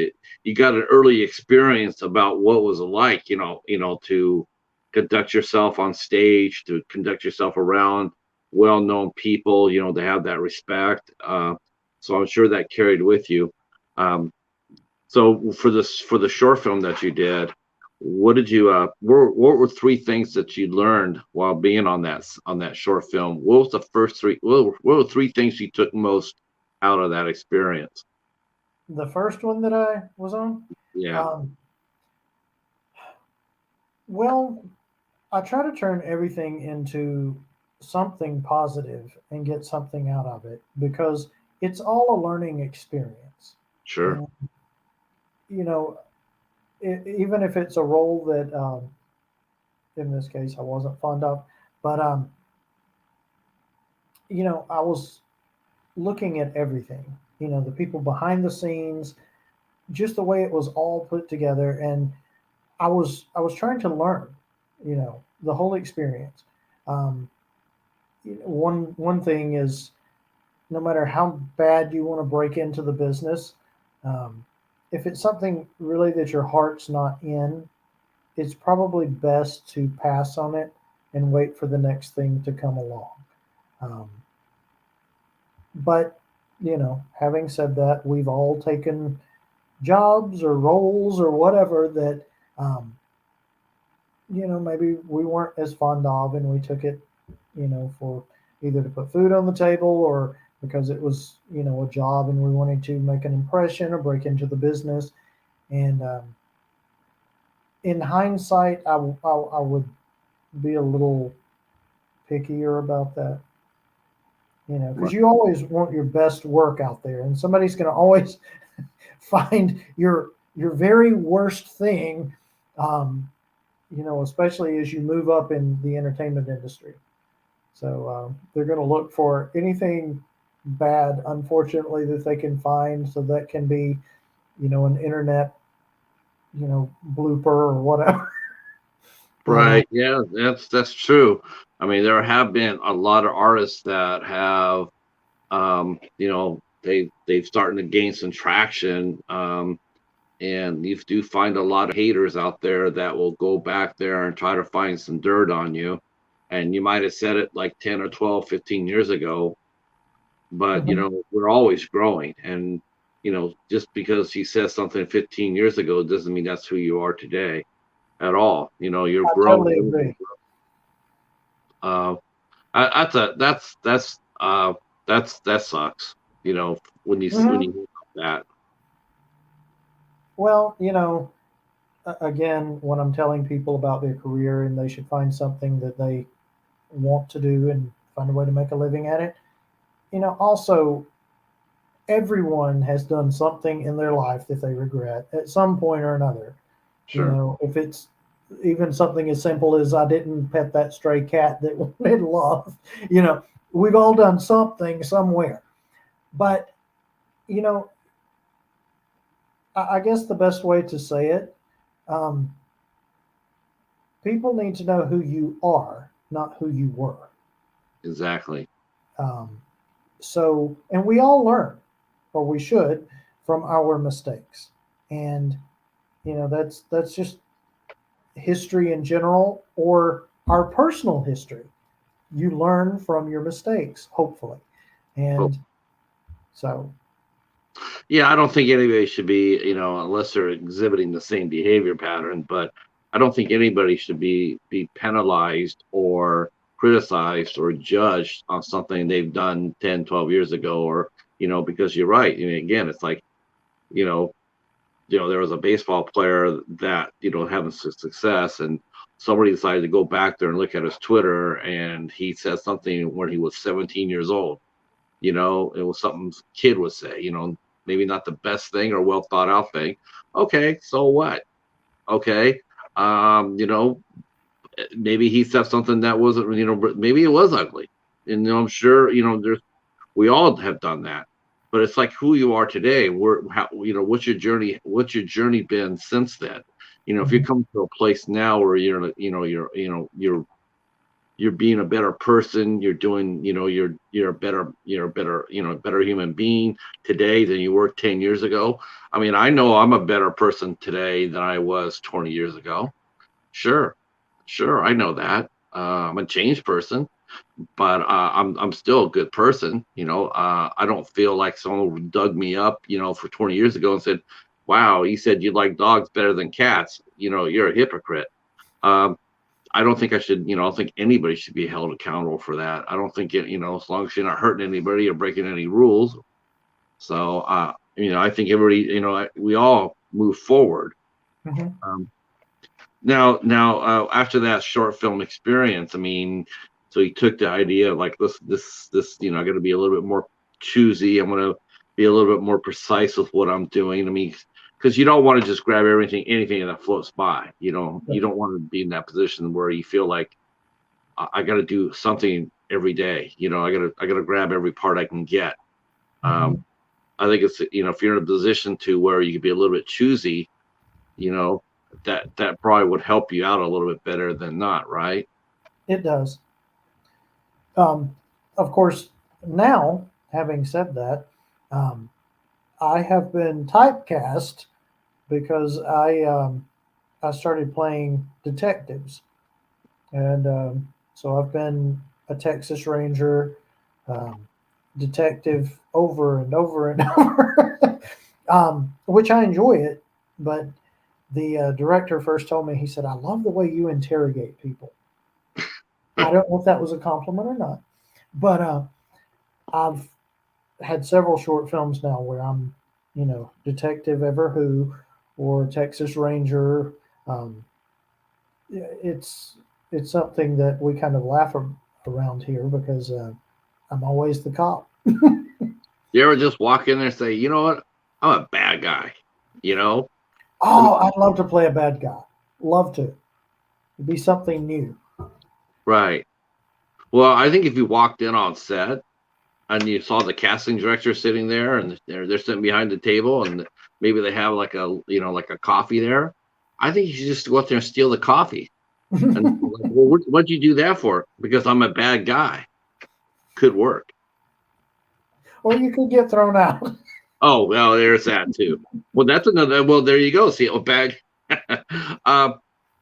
you got an early experience about what was it like, to conduct yourself on stage, to conduct yourself around well-known people, to have that respect. So I'm sure that carried with you. Um, so for the short film that you did, what did you what were three things that you learned while being on that short film? What was the first three? What were three things you took most out of that experience? The first one that I was on, Yeah, um, well, I try to turn everything into something positive and get something out of it because it's all a learning experience. sure. And, you know, even if it's a role that, in this case, I wasn't fond of, but, I was looking at everything, the people behind the scenes, just the way it was all put together. And I was trying to learn, the whole experience. Um, one thing is, no matter how bad you want to break into the business, um, if it's something really that your heart's not in, it's probably best to pass on it and wait for the next thing to come along. Um, but having said that, we've all taken jobs or roles or whatever that um, maybe we weren't as fond of, and we took it, for either to put food on the table or because it was, a job and we wanted to make an impression or break into the business. And in hindsight, I would be a little pickier about that, because Right. you always want your best work out there, and somebody's going to always find your very worst thing, um, especially as you move up in the entertainment industry. So they're going to look for anything bad, unfortunately, that they can find. So that can be, an internet, blooper or whatever. But Right. Yeah, that's true. I mean, there have been a lot of artists that have, they've starting to gain some traction. And you do find a lot of haters out there that will go back there and try to find some dirt on you. And you might have said it like 10 or 12, 15 years ago, but mhm, we're always growing. And, just because he says something 15 years ago doesn't mean that's who you are today at all. You're I growing. totally agree. Uh, that sucks. When Mhm. you hear about that. Well, again, when I'm telling people about their career and they should find something that they want to do and find a way to make a living at it, also everyone has done something in their life that they regret at some point or another. Sure. If it's even something as simple as I didn't pet that stray cat that wanted love, we've all done something somewhere. But, you know, I guess the best way to say it, um, people need to know who you are, not who you were. Exactly. Um, and we all learn, or we should, from our mistakes. And, that's just history in general or our personal history. You learn from your mistakes, hopefully. Oh, And so, yeah, I don't think anybody should be, unless they're exhibiting the same behavior pattern, but I don't think anybody should be penalized or criticized or judged on something they've done 10, 12 years ago, or, because you're right. I mean, again, it's like, you know, there was a baseball player that, having success, and somebody decided to go back there and look at his Twitter, and he said something when he was 17 years old. It was something kid would say, maybe not the best thing or well thought out thing. Okay, so what? Okay. Um, you know, Maybe he said something that wasn't, maybe it was ugly. And I'm sure, we all have done that. But it's like who you are today. What's your journey been since then? If you mhm, come to a place now where you're being a better person, you're doing, you're a better human being today than you were 10 years ago. I mean, I know I'm a better person today than I was 20 years ago. Sure. Sure, I know that. I'm a changed person, but I'm still a good person. I don't feel like someone dug me up, for 20 years ago and said, "Wow, you said you like dogs better than cats. You're a hypocrite." Um, I don't think I should. I don't think anybody should be held accountable for that. I don't think as long as you're not hurting anybody or breaking any rules. So, I think everybody, we all move forward. mhm. Um, now, after that short film experience, I mean, so he took the idea of like this, I got to be a little bit more choosy. I'm going to be a little bit more precise with what I'm doing. I mean, because you don't want to just grab anything that floats by. You don't want to be in that position where you feel like I got to do something every day. I got to grab every part I can get. Um, Mhm. I think it's if you're in a position to where you can be a little bit choosy, you know, that probably would help you out a little bit better than not, right? It does. Um, of course, now having said that, um, I have been typecast because I started playing detectives, and so I've been a Texas Ranger, um, detective over and over and over, which I enjoy it. But the director first told me, he said, "I love the way you interrogate people." I don't know if that was a compliment or not, but I've had several short films now where I'm, Detective Ever Who or Texas Ranger. Um, it's it's something that we kind of laugh around here because I'm always the cop. You ever just walk in there and say, you know what, I'm a bad guy, you know? And Oh, I'd love to play a bad guy. Love to. It'd be something new. right. Well, I think if you walked in on set and you saw the casting director sitting there and they're sitting behind the table and maybe they have like a like a coffee there, I think you should just go up there and steal the coffee. And like, well, what'd you do that for? Because I'm a bad guy. Could work. Or you could get thrown out. Oh well, there's that too. Well, that's another. Well, there you go. See, a bad. uh,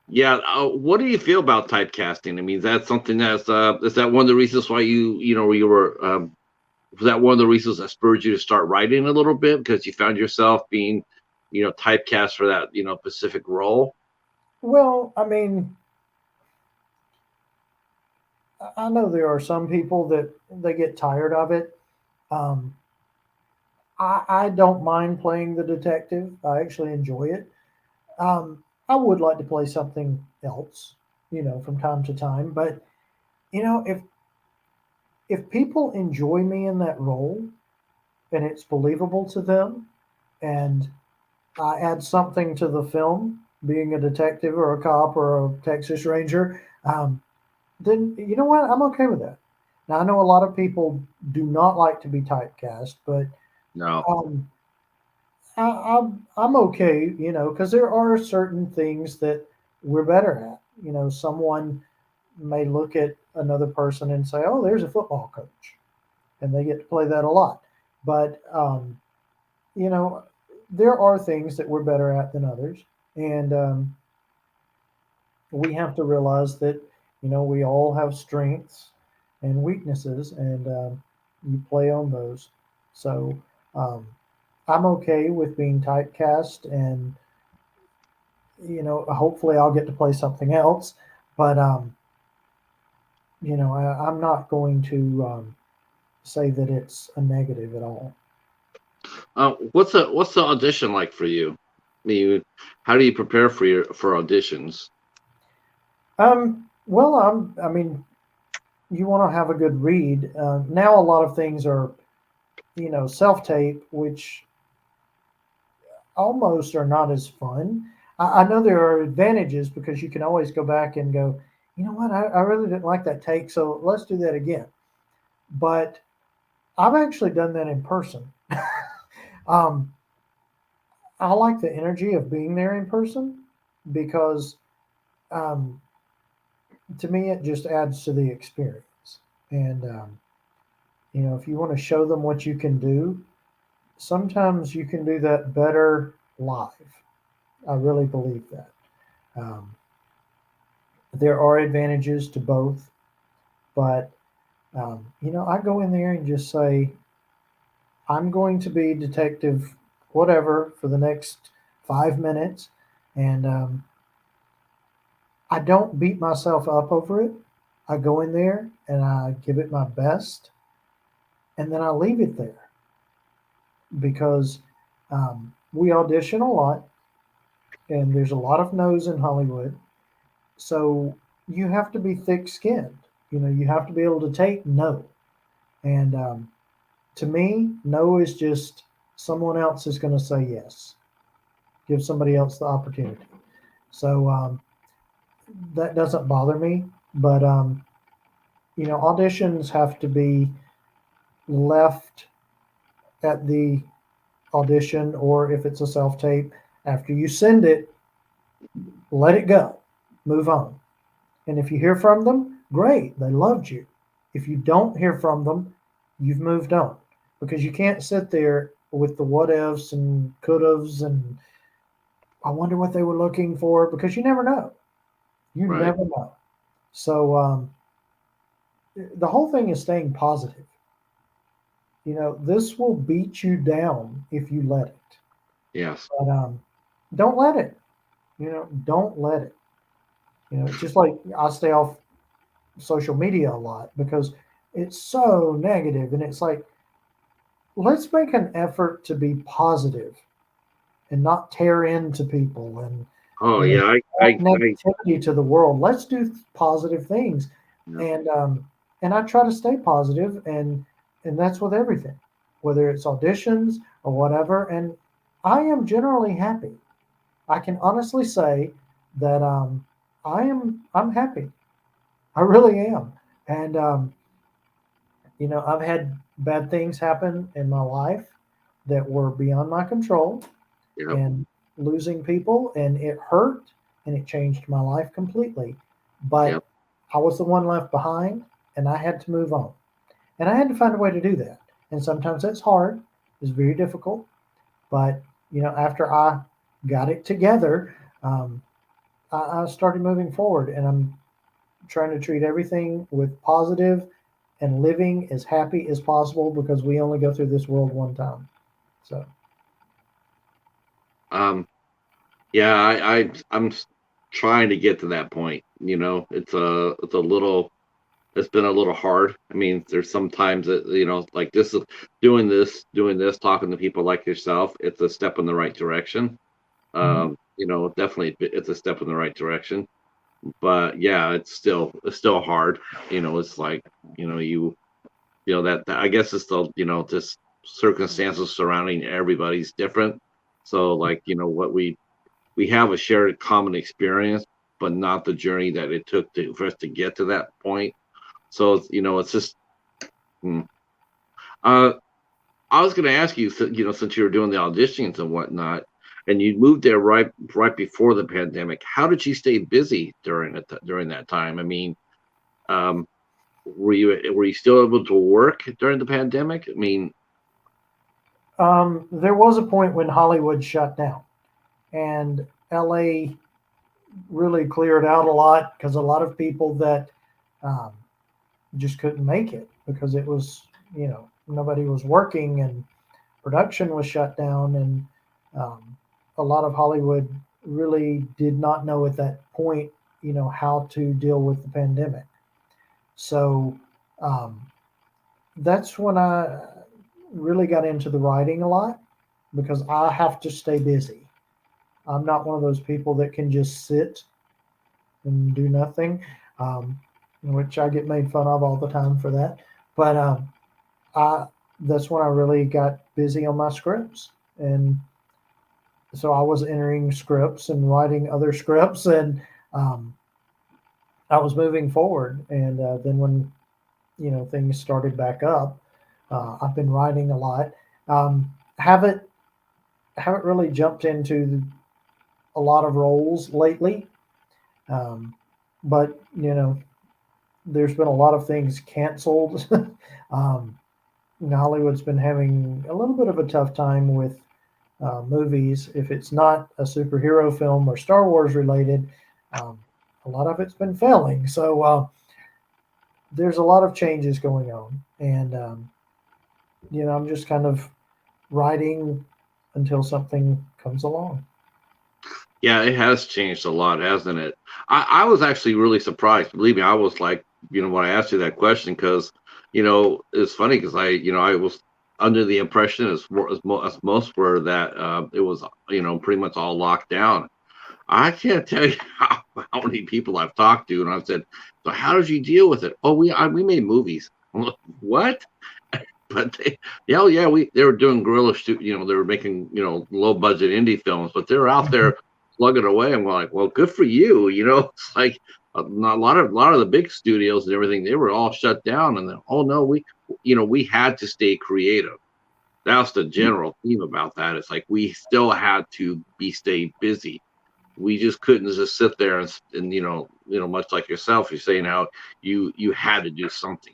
yeah. What do you feel about typecasting? I mean, is that something that's is that one of the reasons why you were was that one of the reasons that spurred you to start writing a little bit because you found yourself being typecast for that specific role? Well, I mean, I know there are some people that they get tired of it. Um, I don't mind playing the detective. I actually enjoy it. I would like to play something else, from time to time. But if people enjoy me in that role and it's believable to them, and I add something to the film, being a detective or a cop or a Texas Ranger, then you know what? I'm okay with that. Now I know a lot of people do not like to be typecast, but No. um, I'm okay, because there are certain things that we're better at. Someone may look at another person and say, "Oh, there's a football coach," and they get to play that a lot. But you know, there are things that we're better at than others, and we have to realize that we all have strengths and weaknesses, and you play on those. So um, I'm okay with being typecast, and hopefully I'll get to play something else. But I'm not going to say that it's a negative at all. What's the audition like for you? I mean, how do you prepare for auditions? Well, I mean, you want to have a good read. Now, a lot of things are, self tape, which almost are not as fun. I know there are advantages because you can always go back and go, you know what, I really didn't like that take, so let's do that again. But I've actually done that in person. um, I like the energy of being there in person because um, to me it just adds to the experience. And if you want to show them what you can do, sometimes you can do that better live. I really believe that. Um, there are advantages to both, but I go in there and just say, I'm going to be detective whatever for the next 5 minutes, and I don't beat myself up over it. I go in there and I give it my best, and then I leave it there because we audition a lot, and there's a lot of no's in Hollywood. So you have to be thick skinned. You have to be able to take no. And to me, no is just someone else is going to say yes. Give somebody else the opportunity. So that doesn't bother me. But auditions have to be left at the audition, or if it's a self tape, after you send it, let it go, move on. And if you hear from them, great, they loved you. If you don't hear from them, you've moved on, because you can't sit there with the what ifs and could haves and I wonder what they were looking for, because you never know. You Right. never know. So the whole thing is staying positive. This will beat you down if you let it. Yes. But don't let it. Don't let it. It's just like I stay off social media a lot because it's so negative, and it's like, let's make an effort to be positive and not tear into people and Oh you know yeah. add negativity to the world. Let's do positive things, Yeah. and I try to stay positive, and that's with everything, whether it's auditions or whatever. And I am generally happy. I can honestly say that I'm happy. I really am. And I've had bad things happen in my life that were beyond my control, Yep. and losing people, and it hurt, and it changed my life completely. But Yep. I was the one left behind, and I had to move on, and I had to find a way to do that. And sometimes that's hard. It's very difficult. But after I got it together, um, I started moving forward, and I'm trying to treat everything with positive and living as happy as possible, because we only go through this world one time. So, Um. Yeah. I'm trying to get to that point. It's been a little hard. I mean, there's sometimes that like this is doing this, talking to people like yourself. It's a step in the right direction. mhm. Definitely, it's a step in the right direction. But yeah, it's still hard. It's like that I guess it's the just circumstances surrounding everybody's different. So like what we have a shared common experience, but not the journey that it took for us to get to that point. So it's just. Hmm. Uh, I was going to ask you, since you were doing the auditions and whatnot, and you moved there right before the pandemic. How did you stay busy during that time? I mean, um, were you still able to work during the pandemic? I mean, There was a point when Hollywood shut down, and LA really cleared out a lot, because a lot of people that um, just couldn't make it, because it was, nobody was working, and production was shut down, and a lot of Hollywood really did not know at that point, how to deal with the pandemic. So um, that's when I really got into the writing a lot, because I have to stay busy. I'm not one of those people that can just sit and do nothing, um, which I get made fun of all the time for that. But I that's when I really got busy on my scripts, and so I was entering scripts and writing other scripts, and um, I was moving forward. And then when things started back up, I've been writing a lot. Haven't really jumped into a lot of roles lately, um, but there's been a lot of things canceled. um, Hollywood's been having a little bit of a tough time with movies. If it's not a superhero film or Star Wars related, um, a lot of it's been failing. So there's a lot of changes going on, and I'm just kind of writing until something comes along. yeah, it has changed a lot, hasn't it? I was actually really surprised. Believe me, I was like, when I asked you that question, because, it's funny because I was under the impression as most were that it was, pretty much all locked down. I can't tell you how many people I've talked to, and I've said, "So how did you deal with it?" Oh, we made movies. I'm like, what? But yeah, they were doing they were making low budget indie films, but they're out Mhm. there slugging away, and we're like, well, good for you. It's like a lot of the big studios and everything, they were all shut down, and then, oh no, we had to stay creative. That's the general theme about that. It's like we still had to stay busy. We just couldn't just sit there and much like yourself, you're saying how you had to do something.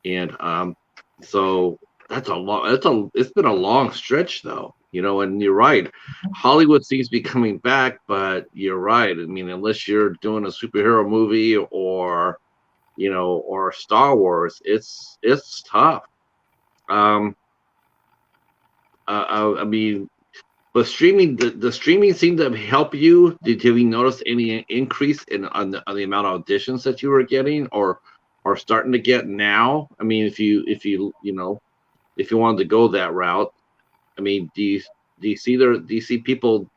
And so it's been a long stretch though, and you're right. Hollywood seems to be coming back, but you're right. I mean, unless you're doing a superhero movie or Star Wars, it's tough. Um, I mean, but the streaming seemed to help you. Did you notice any increase on the amount of auditions that you were getting or starting to get now? I mean, if you wanted to go that route, I mean, do you see people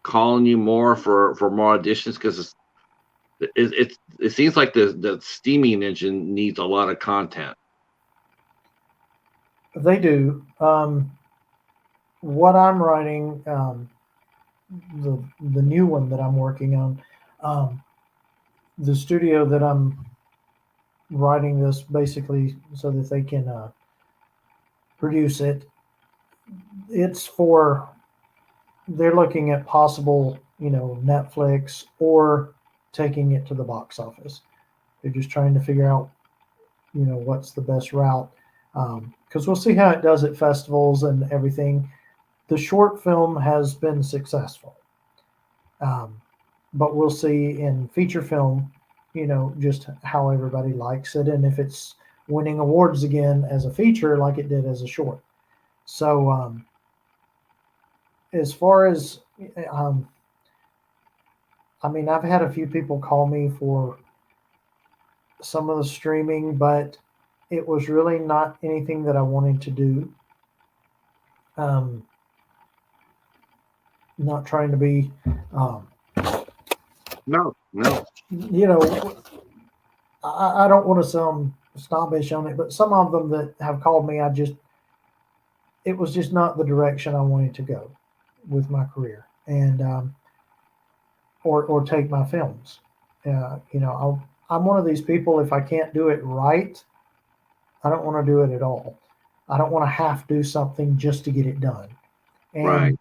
calling you more for more auditions? Because it seems like the steaming engine needs a lot of content. They do. What I'm writing, the new one that I'm working on, um, the studio that I'm writing this basically so that they can produce it. It's for they're looking at possible, Netflix or taking it to the box office. They're just trying to figure out, what's the best route. Because we'll see how it does at festivals and everything. The short film has been successful, um, but we'll see in feature film, just how everybody likes it and if it's winning awards again as a feature like it did as a short. So as far as um, I mean, I've had a few people call me for some of the streaming, but it was really not anything that I wanted to do. Um, not trying to be, um, No, no, you know, I don't want to sound snobbish on it, but some of them that have called me, it was just not the direction I wanted to go with my career and, or take my films. I'm one of these people, if I can't do it right, I don't want to do it at all. I don't want to have to do something just to get it done. right,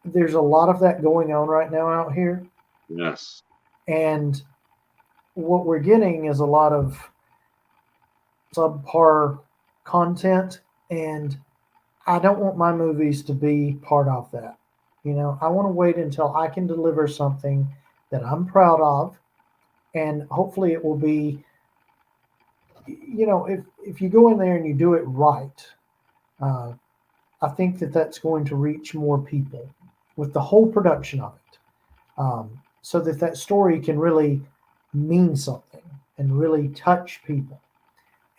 And there's a lot of that going on right now out here. yes, And what we're getting is a lot of subpar content. And I don't want my movies to be part of that. I want to wait until I can deliver something that I'm proud of. And hopefully it will be, if you go in there and you do it right, uh, I think that that's going to reach more people with the whole production of it, so that that story can really mean something and really touch people.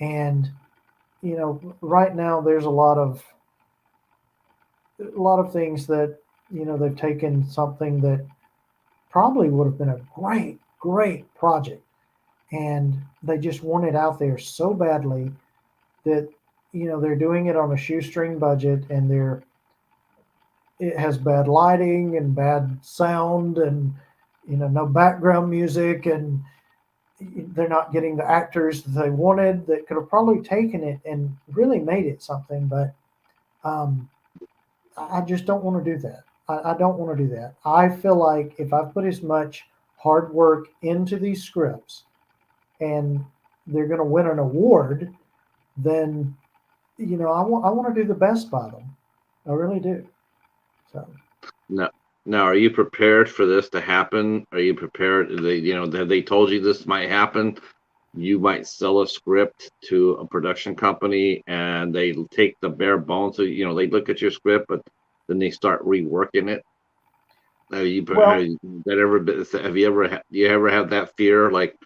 And right now there's a lot of things that they've taken something that probably would have been a great, great project, and they just want it out there so badly that they're doing it on a shoestring budget, and it has bad lighting and bad sound and no background music, and they're not getting the actors that they wanted that could have probably taken it and really made it something. But um, I just don't want to do that. I don't want to do that. I feel like if I've put as much hard work into these scripts and they're going to win an award, then I want to do the best by them. I really do. So no. Now, are you prepared for this to happen? Are you prepared? Have they told you this might happen? You might sell a script to a production company, and they take the bare bones. So, they look at your script, but then they start reworking it. well, Do you ever have that fear? Like,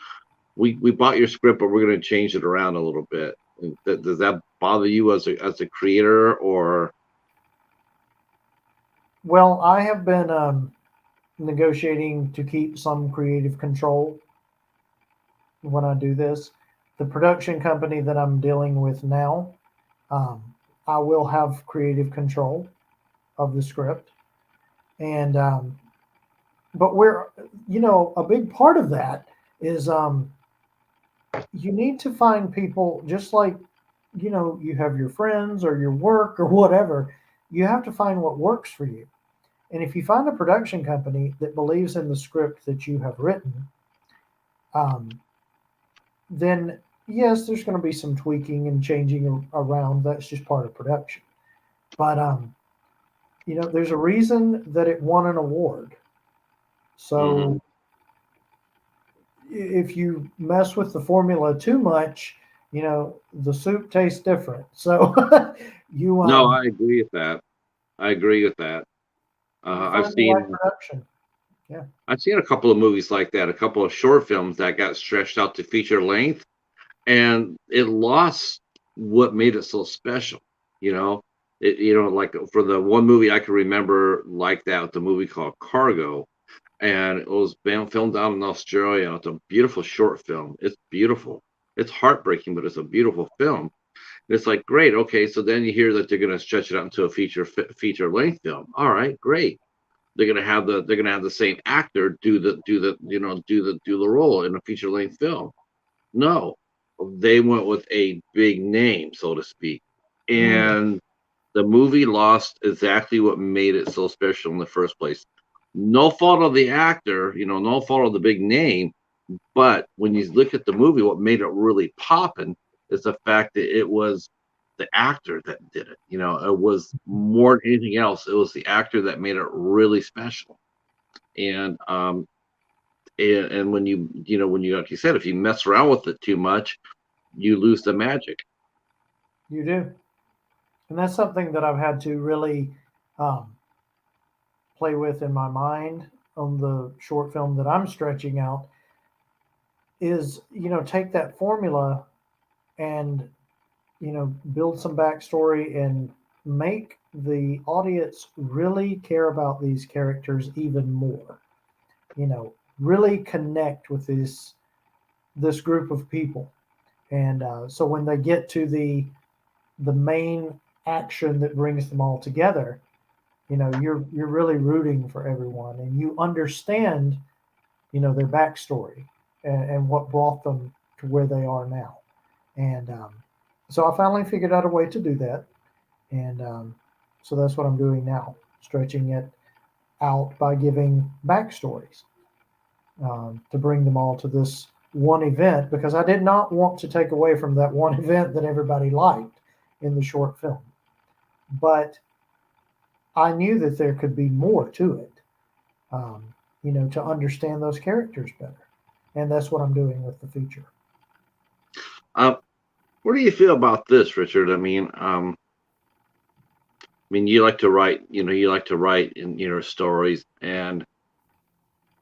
we bought your script, but we're going to change it around a little bit. Does that bother you as a creator, or I have been negotiating to keep some creative control when I do this. The production company that I'm dealing with now, um, I will have creative control of the script, and but a big part of that is you need to find people just like you have your friends or your work or whatever. You have to find what works for you. And if you find a production company that believes in the script that you have written, um, then yes, there's going to be some tweaking and changing around. That's just part of production. But there's a reason that it won an award. Hmm. So if you mess with the formula too much, the soup tastes different. So you No, I agree with that. I agree with that. you I've find the right seen production. Yeah. I've seen a couple of movies like that, a couple of short films that got stretched out to feature length, and it lost what made it so special. You know, like for the one movie I can remember like that, the movie called Cargo, and it was filmed down in Australia. It's a beautiful short film. It's beautiful. It's heartbreaking, but it's a beautiful film. And it's like great, okay. So then you hear that they're going to stretch it out into a feature length film. All right, great. They're gonna have the same actor do the role in a feature length film. No, they went with a big name, so to speak, Mm, and the movie lost exactly what made it so special in the first place. No fault of the actor, no fault of the big name, but when you look at the movie, what made it really poppin' is the fact that it was the actor that did it. It was more than anything else. It was the actor that made it really special. And when you like you said, if you mess around with it too much, you lose the magic. you do, and that's something that I've had to really um, play with in my mind on the short film that I'm stretching out. Is take that formula and build some backstory and make the audience really care about these characters even more. Really connect with this group of people, and so when they get to the main action that brings them all together, you're really rooting for everyone, and you understand their backstory and what brought them to where they are now. And so I finally figured out a way to do that. And so that's what I'm doing now, stretching it out by giving backstories to bring them all to this one event, because I did not want to take away from that one event that everybody liked in the short film. But I knew that there could be more to it, to understand those characters better. And that's what I'm doing with the feature. Uh, what do you feel about this, Richard? I mean, you like to write. You like to write in stories, and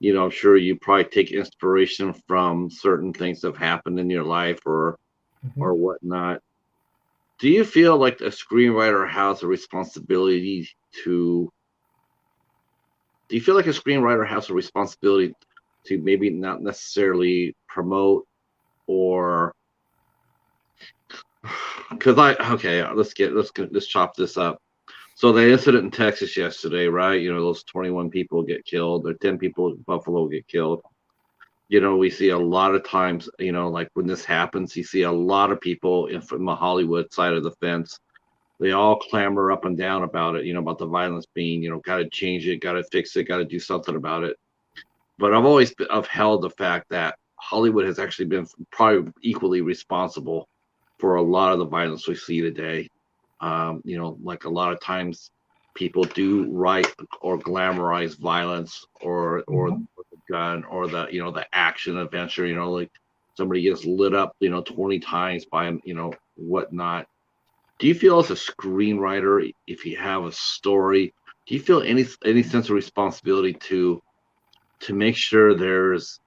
I'm sure you probably take inspiration from certain things that have happened in your life Mm-hmm. or whatnot. Do you feel like a screenwriter has a responsibility to? Do you feel like a screenwriter has a responsibility to maybe not necessarily promote or because okay, let's chop this up. So the incident in Texas yesterday, right? Those 21 people get killed, or 10 people in Buffalo get killed. We see a lot of times, like when this happens, you see a lot of people from the Hollywood side of the fence. They all clamor up and down about it, about the violence being, got to change it, got to fix it, got to do something about it. But I've always upheld the fact that Hollywood has actually been probably equally responsible for a lot of the violence we see today. Like a lot of times people do write or glamorize violence or Mm-hmm. the gun or the action adventure. Like somebody gets lit up 20 times by whatnot. Do you feel as a screenwriter, if you have a story, do you feel any sense of responsibility to make sure there's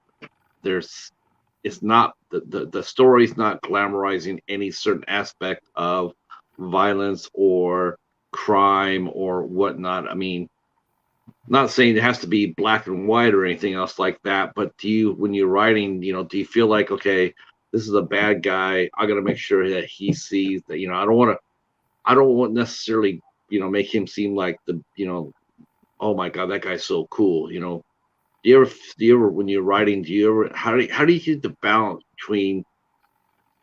it's not the story's not glamorizing any certain aspect of violence or crime or whatnot? I mean, not saying it has to be black and white or anything else like that, but do you, when you're writing, do you feel like, okay, this is a bad guy, I got to make sure that he sees that, I don't want necessarily make him seem like oh my god, that guy's so cool. Do you ever when you're writing, do you ever how do you keep the balance between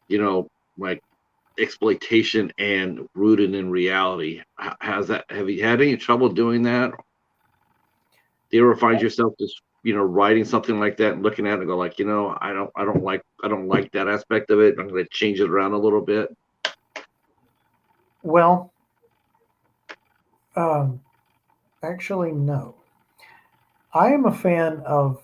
you know like exploitation and rooted in reality? Have you had any trouble doing that? Do you ever find yourself just writing something like that and looking at it and go like, I don't like that aspect of it. I'm going to change it around a little bit. Well, um, actually, no. I am a fan of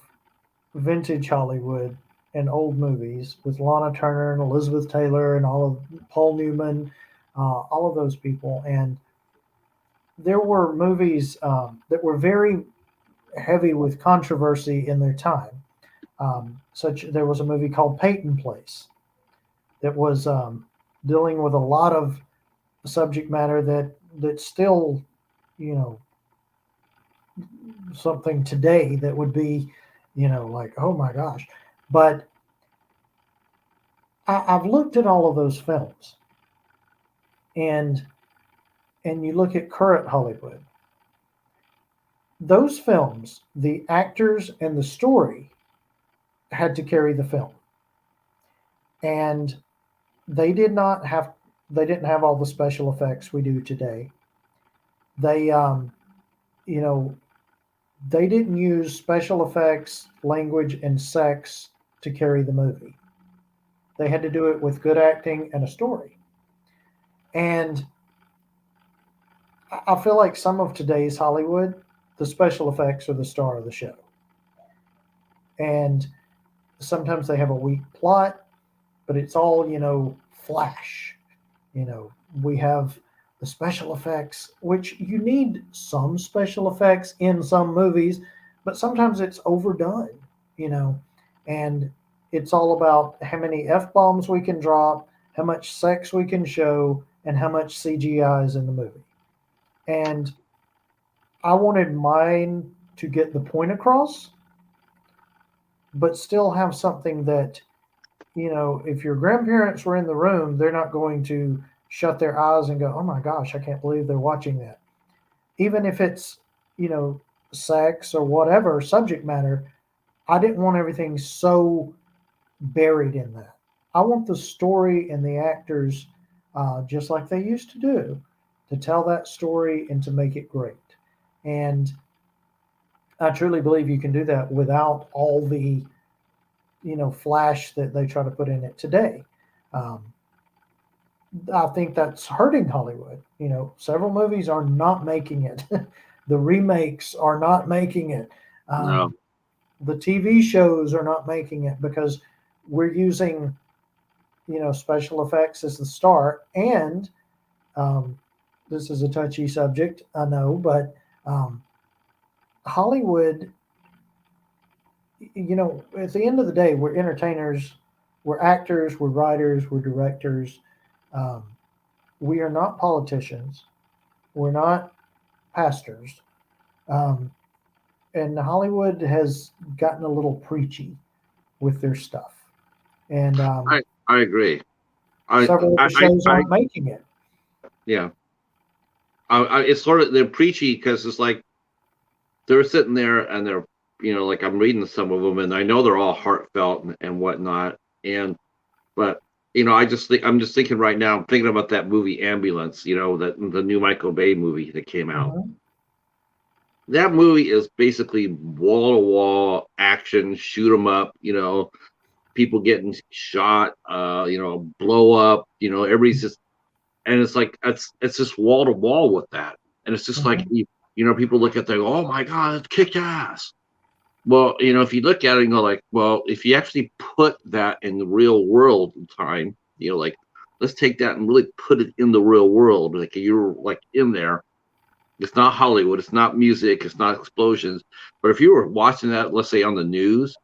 vintage Hollywood and old movies with Lana Turner and Elizabeth Taylor and all of Paul Newman, all of those people. And there were movies that were very heavy with controversy in their time. Such there was a movie called Peyton Place that was dealing with a lot of subject matter that still, you know, something today that would be, like, oh my gosh. But I've looked at all of those films, and you look at current Hollywood. Those films, the actors and the story had to carry the film, and they did not have they didn't have all the special effects we do today. They you know they didn't use special effects, language, and sex to carry the movie. They had to do it with good acting and a story. And I feel like some of today's Hollywood, the special effects are the star of the show. And sometimes they have a weak plot, but it's all, flash. We have the special effects, which you need some special effects in some movies, but sometimes it's overdone, you know, and it's all about how many F bombs we can drop, how much sex we can show, and how much CGI is in the movie. And I wanted mine to get the point across, but still have something that, if your grandparents were in the room, they're not going to shut their eyes and go, oh my gosh, I can't believe they're watching that. Even if it's, you know, sex or whatever subject matter, I didn't want everything so buried in that. I want the story and the actors, just like they used to do, to tell that story and to make it great. And I truly believe you can do that without all the, flash that they try to put in it today. Um, I think that's hurting Hollywood. Several movies are not making it. The remakes are not making it. No. The TV shows are not making it because we're using, special effects as the star. And um, this is a touchy subject, I know, but Hollywood, at the end of the day, we're entertainers, we're actors, we're writers, we're directors. Um, we are not politicians. We're not pastors. Um, and Hollywood has gotten a little preachy with their stuff. And I agree. I, several of I, the I, shows I aren't making it. yeah. It's sort of they're preachy because it's like they're sitting there and they're, like I'm reading some of them and I know they're all heartfelt and whatnot. And but I'm just thinking right now. I'm thinking about that movie Ambulance. That the new Michael Bay movie that came out. Mhm. That movie is basically wall to wall action, shoot 'em up. People getting shot. Blow up. Everybody's just and it's like it's just wall to wall with that, and it's just like Mhm. people look at that, go, oh my god, it's kick ass. Well, if you look at it and go like, well, if you actually put that in the real world time, like let's take that and really put it in the real world, like you're like in there. It's not Hollywood, it's not music, it's not explosions. But if you were watching that, let's say on the news,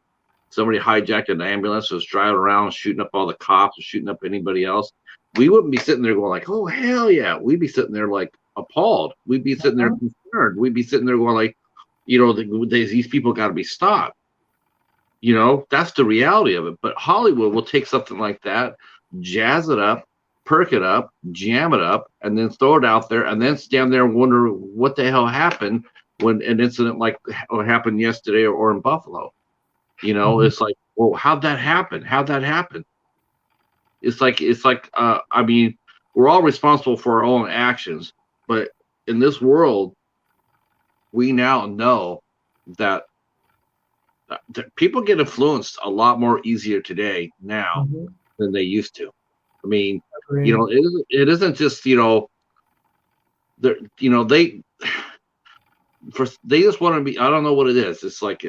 somebody hijacked an ambulance, was driving around shooting up all the cops or shooting up anybody else, we wouldn't be sitting there going like, oh hell yeah. We'd be sitting there like appalled. We'd be sitting there Mhm. concerned. We'd be sitting there going like, these people got to be stopped. That's the reality of it. But Hollywood will take something like that, jazz it up, perk it up, jam it up, and then throw it out there, and then stand there and wonder what the hell happened when an incident like what happened yesterday or in Buffalo. Mhm. It's like, well, how'd that happen? How'd that happen? It's like I mean, we're all responsible for our own actions, but in this world, we now know that people get influenced a lot more easier today now Mhm. than they used to. I mean, Agreed. it isn't just, they're, they just want to be. I don't know what it is. It's like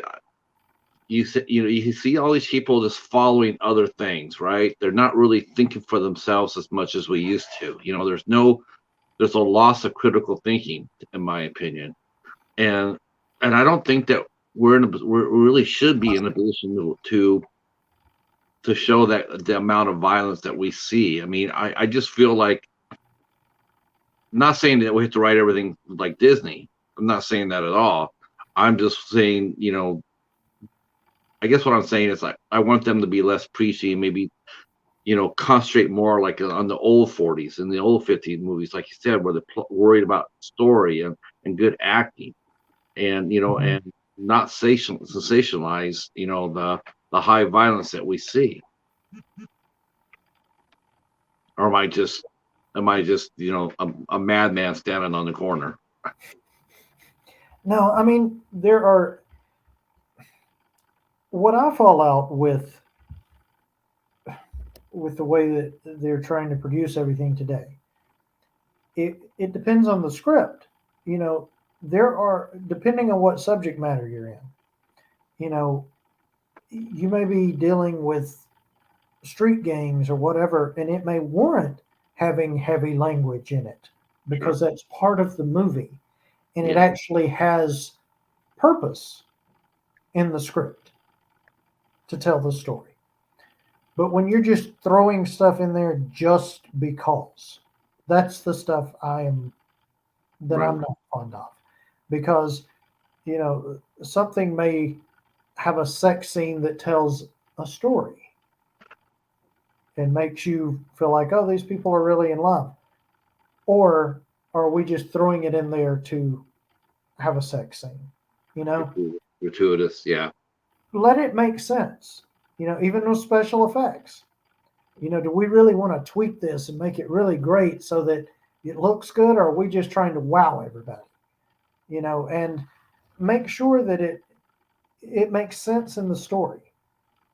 you see all these people just following other things, right? They're not really thinking for themselves as much as we used to. There's a loss of critical thinking, in my opinion, and I don't think that we really should be in a position to show that the amount of violence that we see. I mean, I just feel like, not saying that we have to write everything like Disney. I'm not saying that at all. I'm just saying, I guess what I'm saying is, like, I want them to be less preachy, maybe, concentrate more like on the old 40s and the old 50s movies, like you said, where they're worried about story and good acting, and Mhm. and not sensationalize, the high violence that we see. Or am I just a madman standing on the corner? No, I mean there are what I fall out with the way that they're trying to produce everything today. It depends on the script. You know, there are depending on what subject matter you're in. You know, you may be dealing with street gangs or whatever, and it may warrant having heavy language in it Sure. because that's part of the movie, and it Yeah. actually has purpose in the script to tell the story. But when you're just throwing stuff in there just because, that's the stuff Right. I'm not fond of, because something may have a sex scene that tells a story and makes you feel like, oh, these people are really in love, or are we just throwing it in there to have a sex scene? You know, Gratuitous. Yeah. let it make sense. Even with special effects. Do we really want to tweak this and make it really great so that it looks good, or are we just trying to wow everybody? And make sure that it makes sense in the story,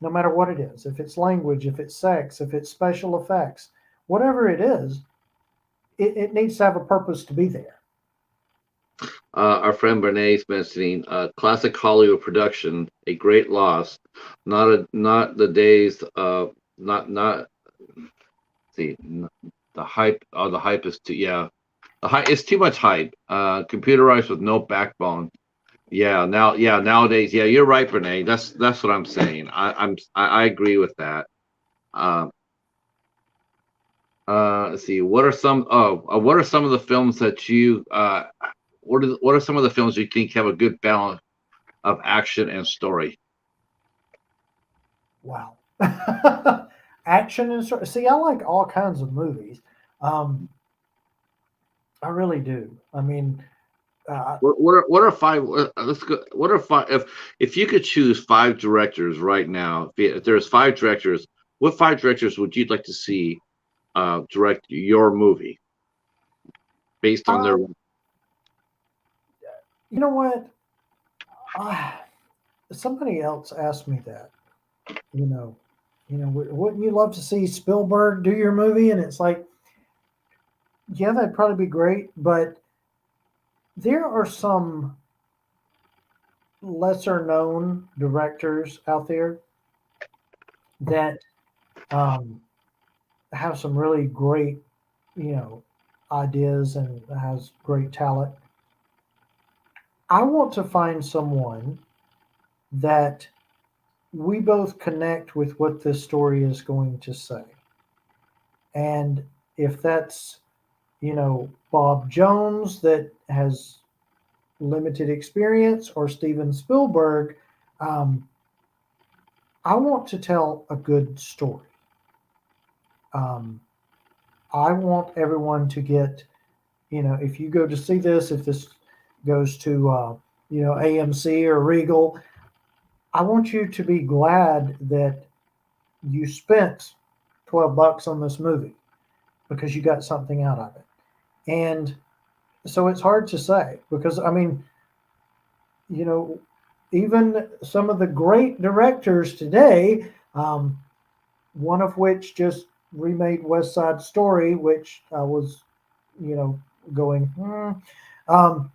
no matter what it is. If it's language, if it's sex, if it's special effects, whatever it is, it needs to have a purpose to be there. Our friend Bernays mentioning, classic Hollywood production, a great loss. Not the days. Not see the hype. Oh, the hype is too. Yeah, the hype. It's too much hype. Computerized with no backbone. Yeah. Nowadays. Yeah, you're right, Bernays. That's what I'm saying. I agree with that. Uh, let's see. What are some of the films that you what are some of the films you think have a good balance of action and story? Wow. Action and story. See, I like all kinds of movies. Um, I really do. I mean, uh, What are five? Let's go. What are five? If you could choose five directors right now, if there's five directors, what five directors would you like to see direct your movie based on their? I, you know what? Uh, Somebody else asked me that. You know, wouldn't you love to see Spielberg do your movie? And it's like, yeah, that'd probably be great, but there are some lesser known directors out there that um, have some really great, you know, ideas and has great talent. I want to find someone that we both connect with what this story is going to say. And if that's, Bob Jones that has limited experience or Steven Spielberg, um, I want to tell a good story. Um, I want everyone to get, if you go to see this, if this goes to, AMC or Regal, I want you to be glad that you spent $12 on this movie because you got something out of it. And so it's hard to say because, I mean, you know, even some of the great directors today, one of which just remade West Side Story, which I was, you know, going, um,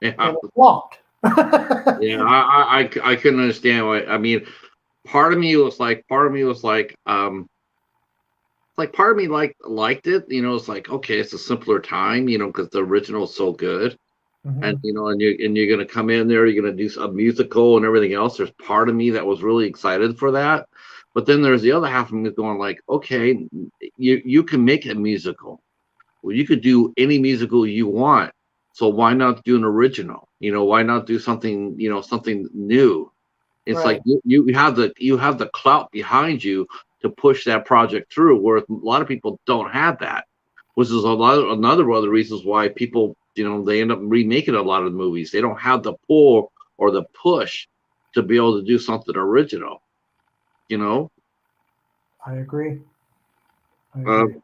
Yeah, and it flopped. yeah. I couldn't understand why. I mean, part of me was like part of me liked it. It's like, okay, it's a simpler time. Because the original is so good. And Mhm. you're gonna come in there, you're gonna do a musical and everything else. There's part of me that was really excited for that, but then there's the other half of me going like, okay, you can make a musical. Well, you could do any musical you want. So why not do an original? Why not do something, something new? It's like Right. you have the clout behind you to push that project through, where a lot of people don't have that, which is another one of the reasons why people, they end up remaking a lot of the movies. They don't have the pull or the push to be able to do something original. You know, I agree. I agree. um,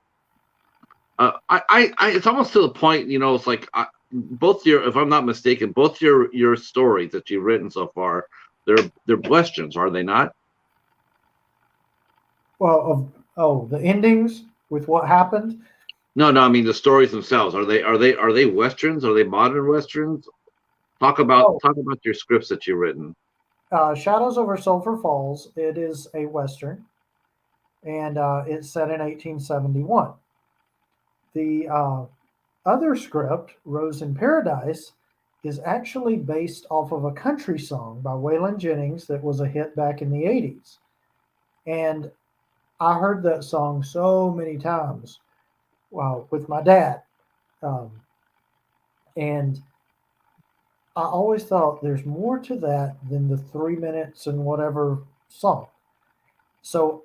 it's almost to the point. It's like both if I'm not mistaken, both your stories that you've written so far, they're westerns, are they not? Well, the endings with what happened. No, no, I mean the stories themselves. Are they westerns? Are they modern westerns? Talk about Oh, talk about your scripts that you've written. Shadows over Sulphur Falls. It is a western, and it's set in 1871. The other script, Rose in Paradise, is actually based off of a country song by Waylon Jennings that was a hit back in the 80s. And I heard that song so many times, well, with my dad. Um, and I always thought there's more to that than the 3 minutes and whatever song. So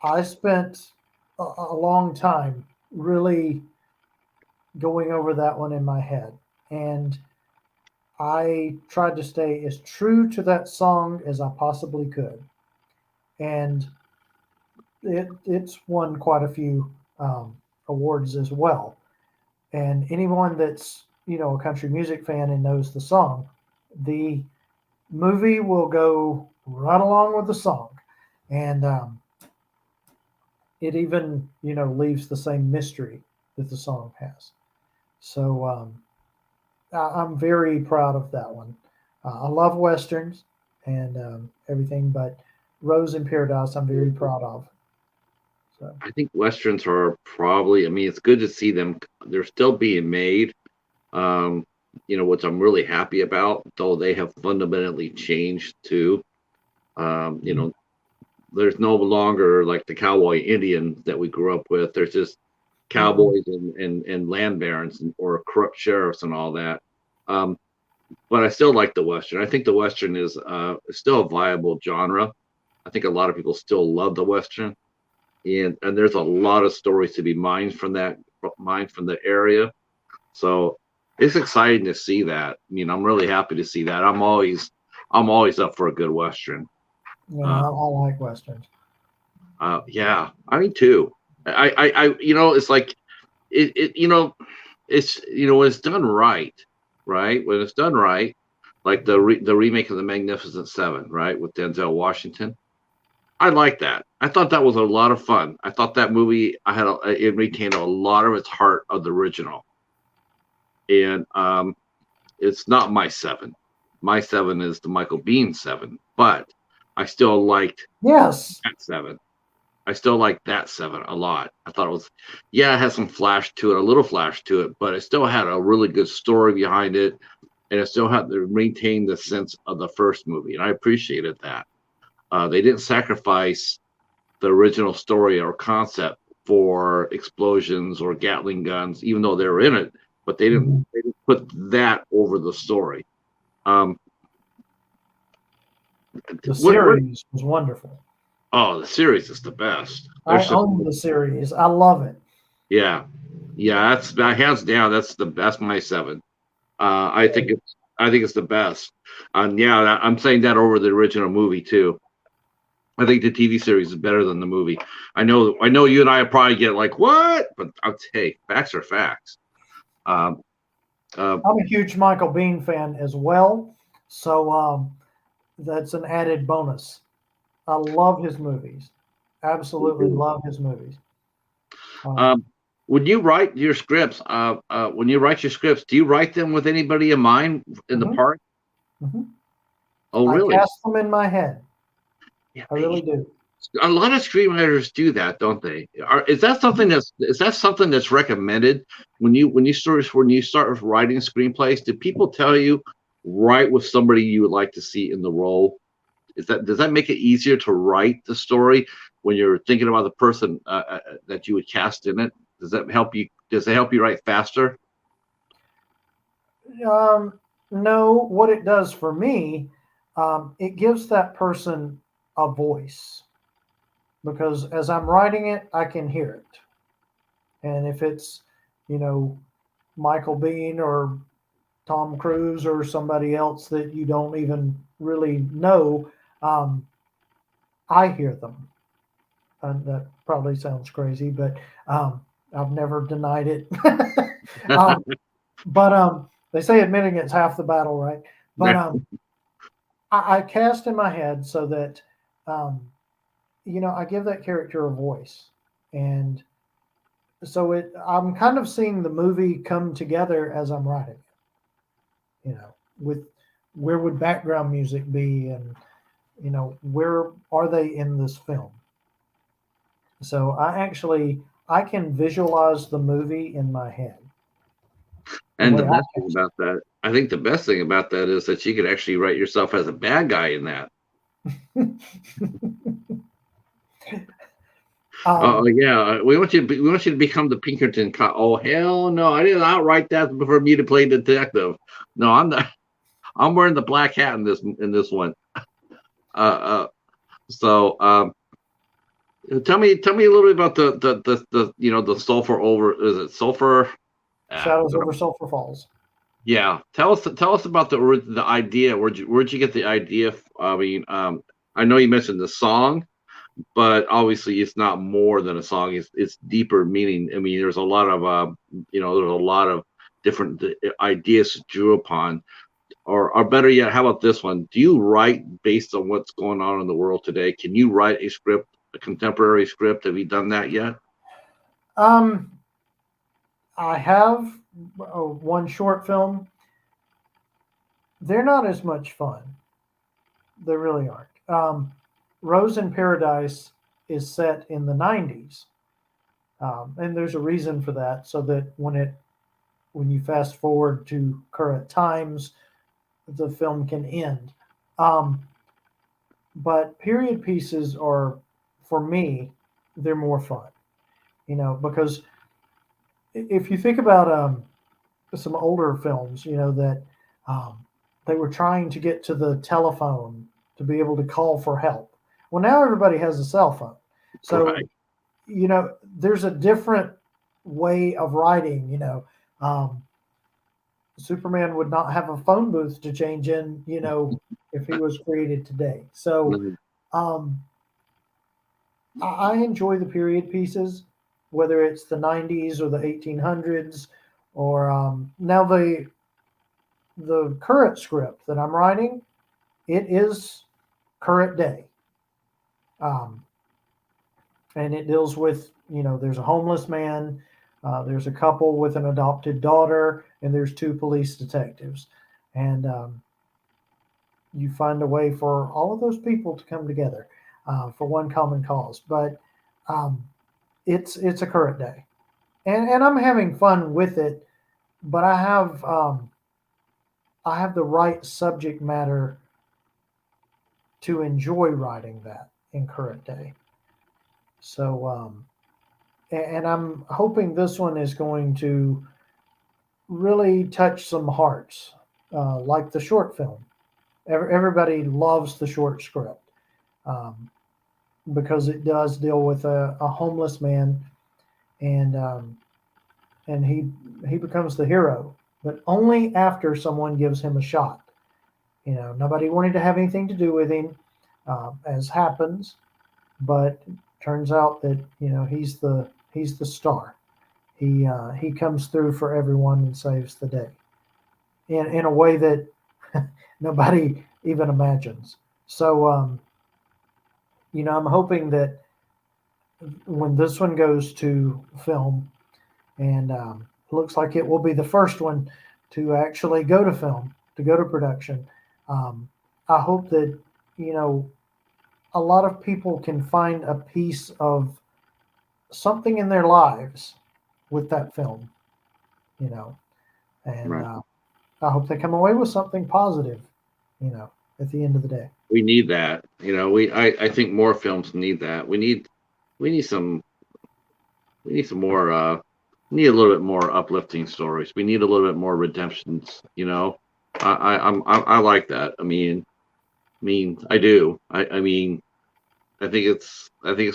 I spent a long time really going over that one in my head. And I tried to stay as true to that song as I possibly could. And it's won quite a few awards as well. And anyone that's, a country music fan and knows the song, the movie will go right along with the song. And it even, leaves the same mystery that the song has. So I'm very proud of that one. I love westerns and everything, but Rose in Paradise, I'm very proud of. So I think westerns are probably. I mean, it's good to see them. They're still being made. Um, which I'm really happy about. Though they have fundamentally changed too. Um, you know, there's no longer like the cowboy Indian that we grew up with. There's just mm-mm. cowboys and land barons or corrupt sheriffs and all that. Um, but I still like the Western. I think the Western is still a viable genre. I think a lot of people still love the Western, and there's a lot of stories to be mined from the area. So it's exciting to see that. I mean, I'm really happy to see that. I'm always up for a good Western. Yeah, Uh, I like westerns. yeah, I mean too. It's like it's when it's done right, right? When it's done right, like the remake of the Magnificent Seven, right, with Denzel Washington. I like that. I thought that was a lot of fun. I thought that movie it retained a lot of its heart of the original, and it's not my seven. My seven is the Michael Bean seven, but I still liked Yes, that seven. I still like that seven a lot. I thought it was, yeah, it had some flash to it, a little flash to it, but it still had a really good story behind it, and it still had to maintain the sense of the first movie, and I appreciated that. They didn't sacrifice the original story or concept for explosions or Gatling guns, even though they were in it, but they didn't, mhm. they didn't put that over the story. Um, The what? series was wonderful. Oh, the series is the best. I There's some, own the series. I love it. yeah, yeah. That's that hands down. That's my seven. I think it's the best. Yeah, I'm saying that over the original movie too. I think the TV series is better than the movie. I know you and I probably get like what, but hey, facts are facts. Um, uh, I'm a huge Michael Bean fan as well. So that's an added bonus. I love his movies. Absolutely love his movies. Um, Um, when you write your scripts, do you write them with anybody in mind in the mhm, part? mhm. Oh, I really? cast them in my head. Yeah, I really do. a lot of screenwriters do that, don't they? Is that something Mhm. that's recommended when you start writing screenplays? Do people tell you write with somebody you would like to see in the role? Does that make it easier to write the story when you're thinking about the person that you would cast in it? Does that help you? Does it help you write faster? No, what it does for me, it gives that person a voice because as I'm writing it, I can hear it. And if it's, you know, Michael Bean or Tom Cruise or somebody else that you don't even really know, um, I hear them. And that probably sounds crazy, but um, I've never denied it. um, but they say admitting it's half the battle, right? But I cast in my head so that um, I give that character a voice, and so I'm kind of seeing the movie come together as I'm writing it. With where would background music be, and where are they in this film? So I can visualize the movie in my head the And the way I best thing about that, I think the best thing about that is that you could actually write yourself as a bad guy in that. can. Oh yeah, we want you to become the Pinkerton cop. Oh hell no, I didn't outright that for me to play detective. No, I'm not. I'm wearing the black hat in this one. Uh, uh so tell me a little bit about the sulfur over is it sulfur? Shadows over Sulphur Falls. Yeah, tell us about the idea. Where'd you get the idea? I mean, I know you mentioned the song, but obviously it's not more than a song. It's deeper meaning. I mean, there's a lot of there's a lot of different ideas to drew upon. Or better yet, how about this one? Do you write based on what's going on in the world today? Can you write a script, a contemporary script? Have you done that yet? Um, I have one short film. They're not as much fun. They really aren't. Rose in Paradise is set in the 90s, and there's a reason for that. So that when you fast forward to current times, the film can end. Um, but period pieces are, for me, they're more fun. Because if you think about some older films, that um, they were trying to get to the telephone to be able to call for help. Well, now everybody has a cell phone. So, Right. there's a different way of writing. Um, Superman would not have a phone booth to change in, if he was created today. So, Mhm. um, I enjoy the period pieces, whether it's the 90s or the 1800s, or now the current script that I'm writing. It is current day, um, and it deals with there's a homeless man, there's a couple with an adopted daughter, and there's two police detectives, and you find a way for all of those people to come together for one common cause. But um, it's a current day, and I'm having fun with it. But I have the right subject matter to enjoy writing that in current day. So and I'm hoping this one is going to really touch some hearts, like the short film. Everybody loves the short script um, because it does deal with a homeless man, and he becomes the hero, but only after someone gives him a shot. Nobody wanted to have anything to do with him, as happens, but turns out that he's the star. He comes through for everyone and saves the day in a way that nobody even imagines. So, I'm hoping that when this one goes to film, and looks like it will be the first one to actually go to film, to go to production. Um, I hope that you know a lot of people can find a piece of something in their lives with that film, you know, and Right. I hope they come away with something positive, at the end of the day. We need that. I think more films need that. We need some we need some more we need a little bit more uplifting stories. We need a little bit more redemptions, you know. I like that. I mean I do. I think it's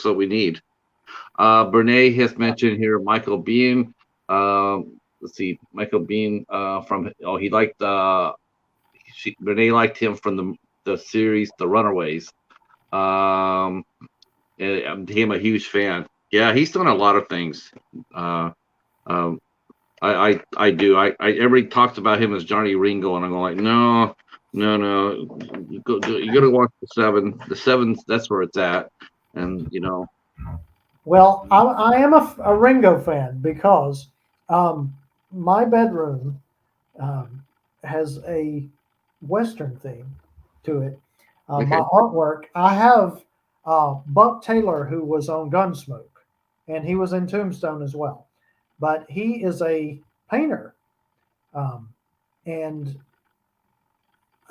what we need. Brene has mentioned here Michael Bean. Let's see, Michael Bean from he liked Brene liked him from the series The Runaways. Um, and I became a huge fan. Yeah, he's done a lot of things. Uh, um, I do. Everybody talks about him as Johnny Ringo, and I'm going like, no, no, no. You got to watch the Seven. The Seven, that's where it's at. And Well, I am a Ringo fan because um, my bedroom um, has a Western theme to it. My okay, artwork, I have Buck Taylor, who was on Gunsmoke, and he was in Tombstone as well. But he is a painter, um, and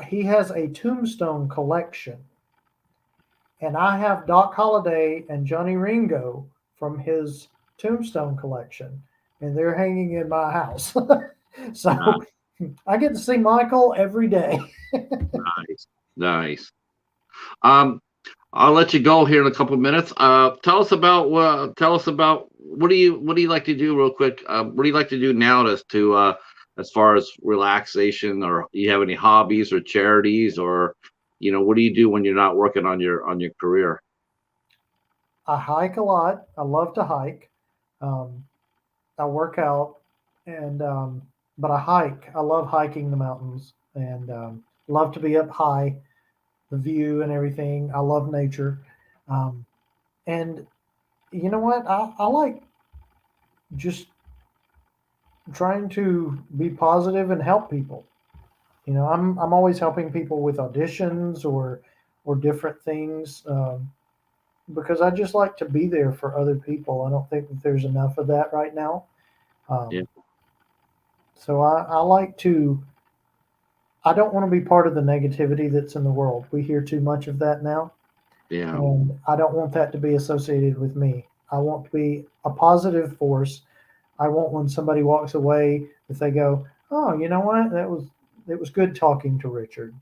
he has a Tombstone collection. And I have Doc Holliday and Johnny Ringo from his Tombstone collection, and they're hanging in my house. So nice, I get to see Michael every day. nice, nice. Um, I'll let you go here in a couple of minutes. Tell us about what do you like to do real quick? What do you like to do now as far as relaxation, or you have any hobbies or charities, or what do you do when you're not working on your career? I hike a lot. I love to hike. Um, I work out, and but I hike. I love hiking the mountains, and love to be up high, the view and everything. I love nature, um, and you know what? I like just trying to be positive and help people. I'm always helping people with auditions or different things because I just like to be there for other people. I don't think that there's enough of that right now. Yeah, Um, so I like to. I don't want to be part of the negativity that's in the world. We hear too much of that now, yeah, and I don't want that to be associated with me. I want to be a positive force. I want when somebody walks away, if they go, "Oh, you know what? It was good talking to Richard,"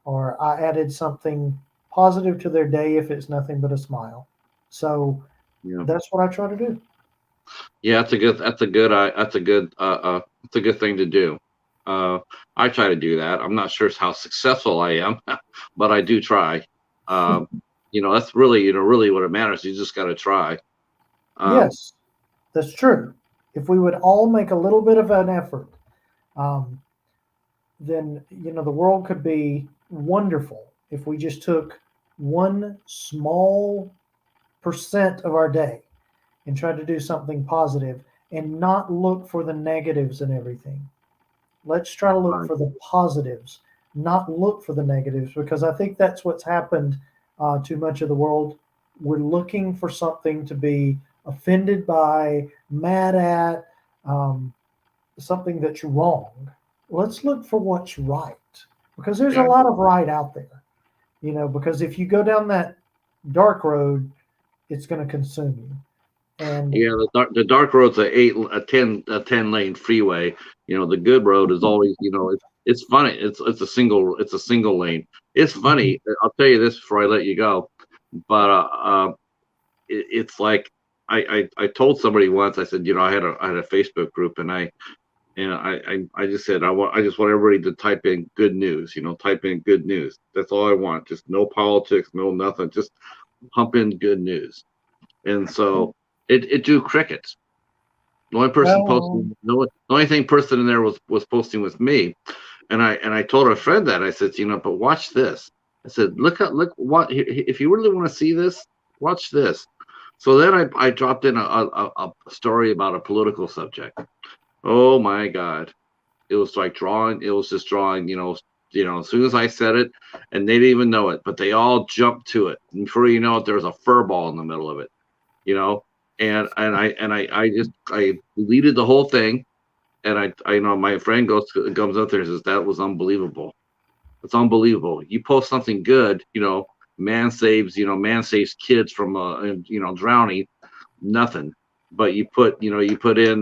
or I added something positive to their day if it's nothing but a smile. So yeah. that's what I try to do. Yeah, that's a good thing to do. Uh, I try to do that. I'm not sure how successful I am, but I do try. Um, that's really, really what it matters. You just got to try. Um, Yes, that's true. If we would all make a little bit of an effort, um, then the world could be wonderful if we just took one small percent of our day and tried to do something positive and not look for the negatives and everything. Let's try to look right. for the positives, not look for the negatives, because I think that's what's happened to much of the world. We're looking for something to be offended by, mad at, um, something that's wrong. Let's look for what's right, because there's a Yeah, lot of right out there. Because if you go down that dark road, it's going to consume you. And yeah. The dark road's a ten lane freeway. The good road is always, it's funny. It's a single lane. It's funny. I'll tell you this before I let you go. But it's like I told somebody once. I said, I had a Facebook group, and I just said I just want everybody to type in good news. Type in good news. That's all I want. Just no politics, no nothing. Just pump in good news. And so it drew crickets. The only person well, posting, the only thing person in there was posting was me. And I told a friend that I said, but watch this. I said, look what if you really want to see this, watch this. So then I dropped in a story about a political subject. Oh my God. It was like drawing, it was just drawing, as soon as I said it, and they didn't even know it, but they all jumped to it. And before you know it, there was a fur ball in the middle of it, you know, I deleted the whole thing, and I know my friend comes up there and says that was unbelievable. It's unbelievable. You post something good, man saves kids from drowning, nothing. But you put in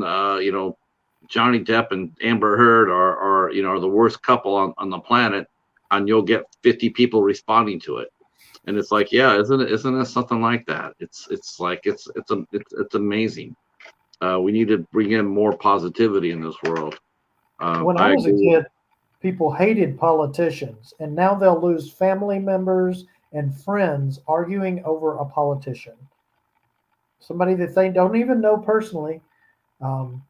Johnny Depp and Amber Heard are the worst couple on the planet, and you'll get 50 people responding to it. And it's like, yeah, isn't it something like that? It's like it's amazing. We need to bring in more positivity in this world. When I I was a agree. kid, people hated politicians, and now they'll lose family members and friends arguing over a politician, somebody that they don't even know personally, um,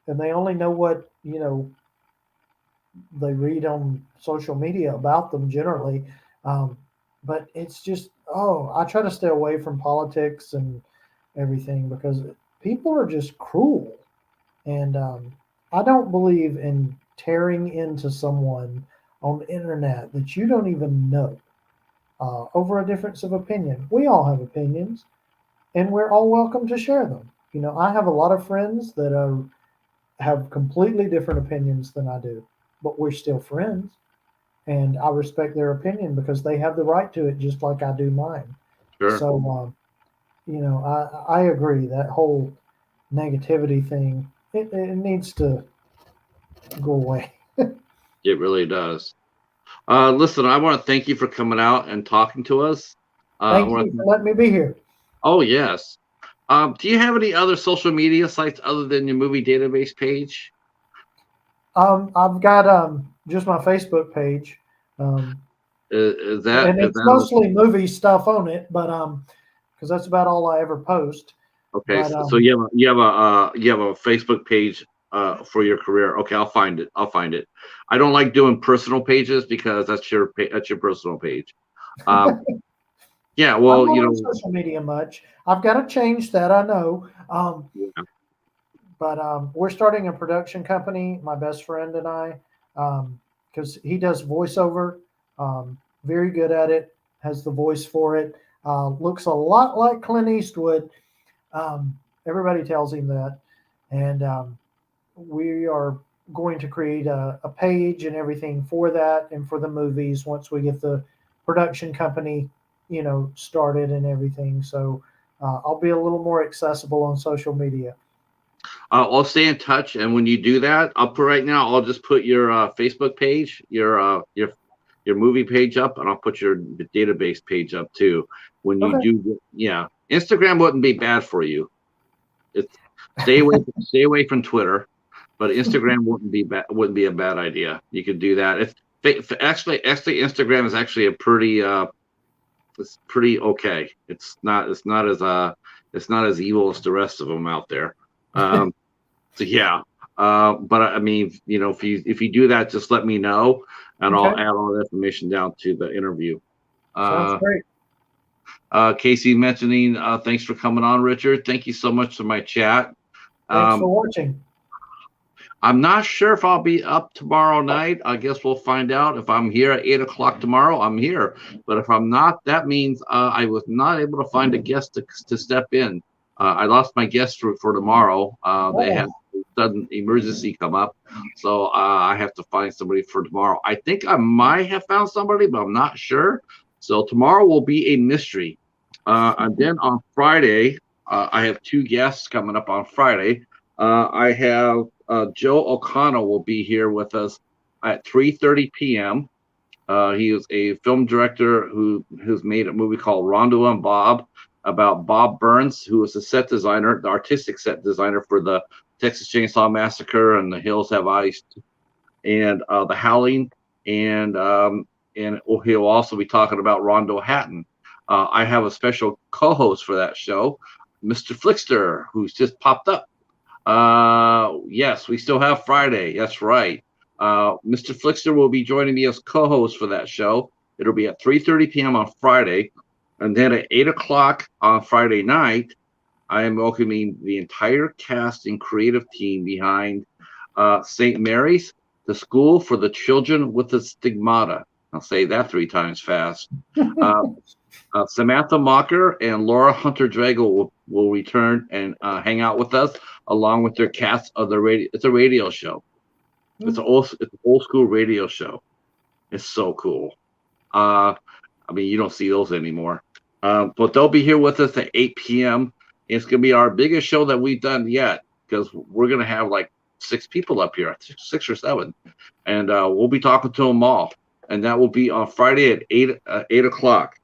and they only know what they read on social media about them generally. Um, but it's just, I try to stay away from politics and everything because people are just cruel. And I don't believe in tearing into someone on the internet that you don't even know over a difference of opinion. We all have opinions, and we're all welcome to share them. I have a lot of friends that have completely different opinions than I do, but we're still friends. And I respect their opinion because they have the right to it, just like I do mine. Sure, So, I agree that whole negativity thing. It needs to go away. it really does. Listen, I want to thank you for coming out and talking to us. I Thank want you to. for letting me be here. Oh yes. Do you have any other social media sites other than your movie database page? I've got just my Facebook page, um, Is that and is it's that mostly movie stuff on it, but because that's about all I ever post. okay? But So you have a Facebook page for your career. Okay, I'll find it. I'll find it. I don't like doing personal pages because that's your personal page. Um, yeah, I'm well, not on social media much. I've got to change that, I know. yeah. But we're starting a production company, my best friend and I, because he does voiceover, very good at it, has the voice for it, looks a lot like Clint Eastwood. Everybody tells him that. And we are going to create a page and everything for that and for the movies once we get the production company, started and everything. So I'll be a little more accessible on social media. I'll stay in touch, and when you do that, I'll put right now. I'll just put your Facebook page, your movie page up, and I'll put your database page up too. When you Okay. do, yeah, Instagram wouldn't be bad for you. It's stay away from Twitter, but Instagram wouldn't be a bad idea. You could do that. Actually Instagram is actually a pretty it's pretty okay. It's not as evil as the rest of them out there. Um, so yeah, but I mean, if you do that, just let me know, and Okay. I'll add all the information down to the interview. Sounds Uh, great. Casey mentioning, thanks for coming on, Richard. Thank you so much for my chat. Thanks for Um, watching. I'm not sure if I'll be up tomorrow night. I guess we'll find out. If I'm here at 8 o'clock tomorrow, I'm here. But if I'm not, that means I was not able to find a guest to step in. I lost my guest for tomorrow. They Oh, had a sudden emergency come up, so I have to find somebody for tomorrow. I think I might have found somebody, but I'm not sure. So tomorrow will be a mystery. And then on Friday, I have two guests coming up on Friday. I have Joe O'Connell will be here with us at 3:30 p.m. He is a film director who's made a movie called Rondo and Bob about Bob Burns, who was the set designer, the artistic set designer for the Texas Chainsaw Massacre and The Hills Have Eyes and The Howling, and he'll also be talking about Rondo Hatton. I have a special co-host for that show, Mr. Flickster, who's just popped up. Yes, we still have Friday. That's right. Mr. Flickster will be joining me as co-host for that show. It'll be at 3:30 p.m. on Friday, and then at 8 o'clock on Friday night, I am welcoming the entire cast and creative team behind St. Mary's, the School for the Children with the Stigmata. I'll say that 3 times fast. Uh, Samantha Mocker and Laura Hunter Drago will return and hang out with us, along with their cast of the radio. It's a radio show. It's an old school radio show. It's so cool. I mean, you don't see those anymore. But they'll be here with us at 8 p.m. It's going to be our biggest show that we've done yet, because we're going to have like 6 people up here, 6 or 7, and we'll be talking to them all. And that will be on Friday at 8 o'clock.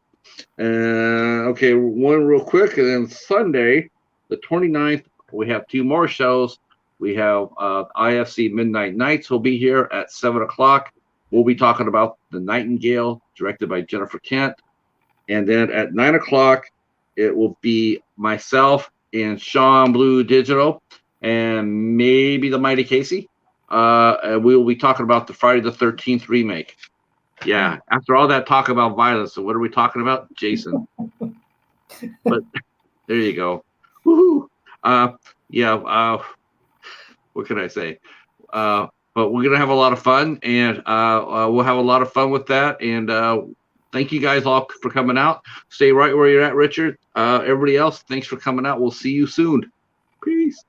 Okay, one real quick, and then Sunday, the 29th, we have 2 more shows. We have IFC Midnight Nights will be here at 7 o'clock. We'll be talking about The Nightingale, directed by Jennifer Kent. And then at 9 o'clock, it will be myself and Sean Blue Digital and maybe the Mighty Casey. And we will be talking about the Friday the 13th remake. Yeah, after all that talk about violence, so what are we talking about? Jason. But there you go. Woohoo! What can I say? But we're gonna have a lot of fun, and we'll have a lot of fun with that. And thank you guys all for coming out. Stay right where you're at, Richard. Everybody else, thanks for coming out. We'll see you soon. Peace.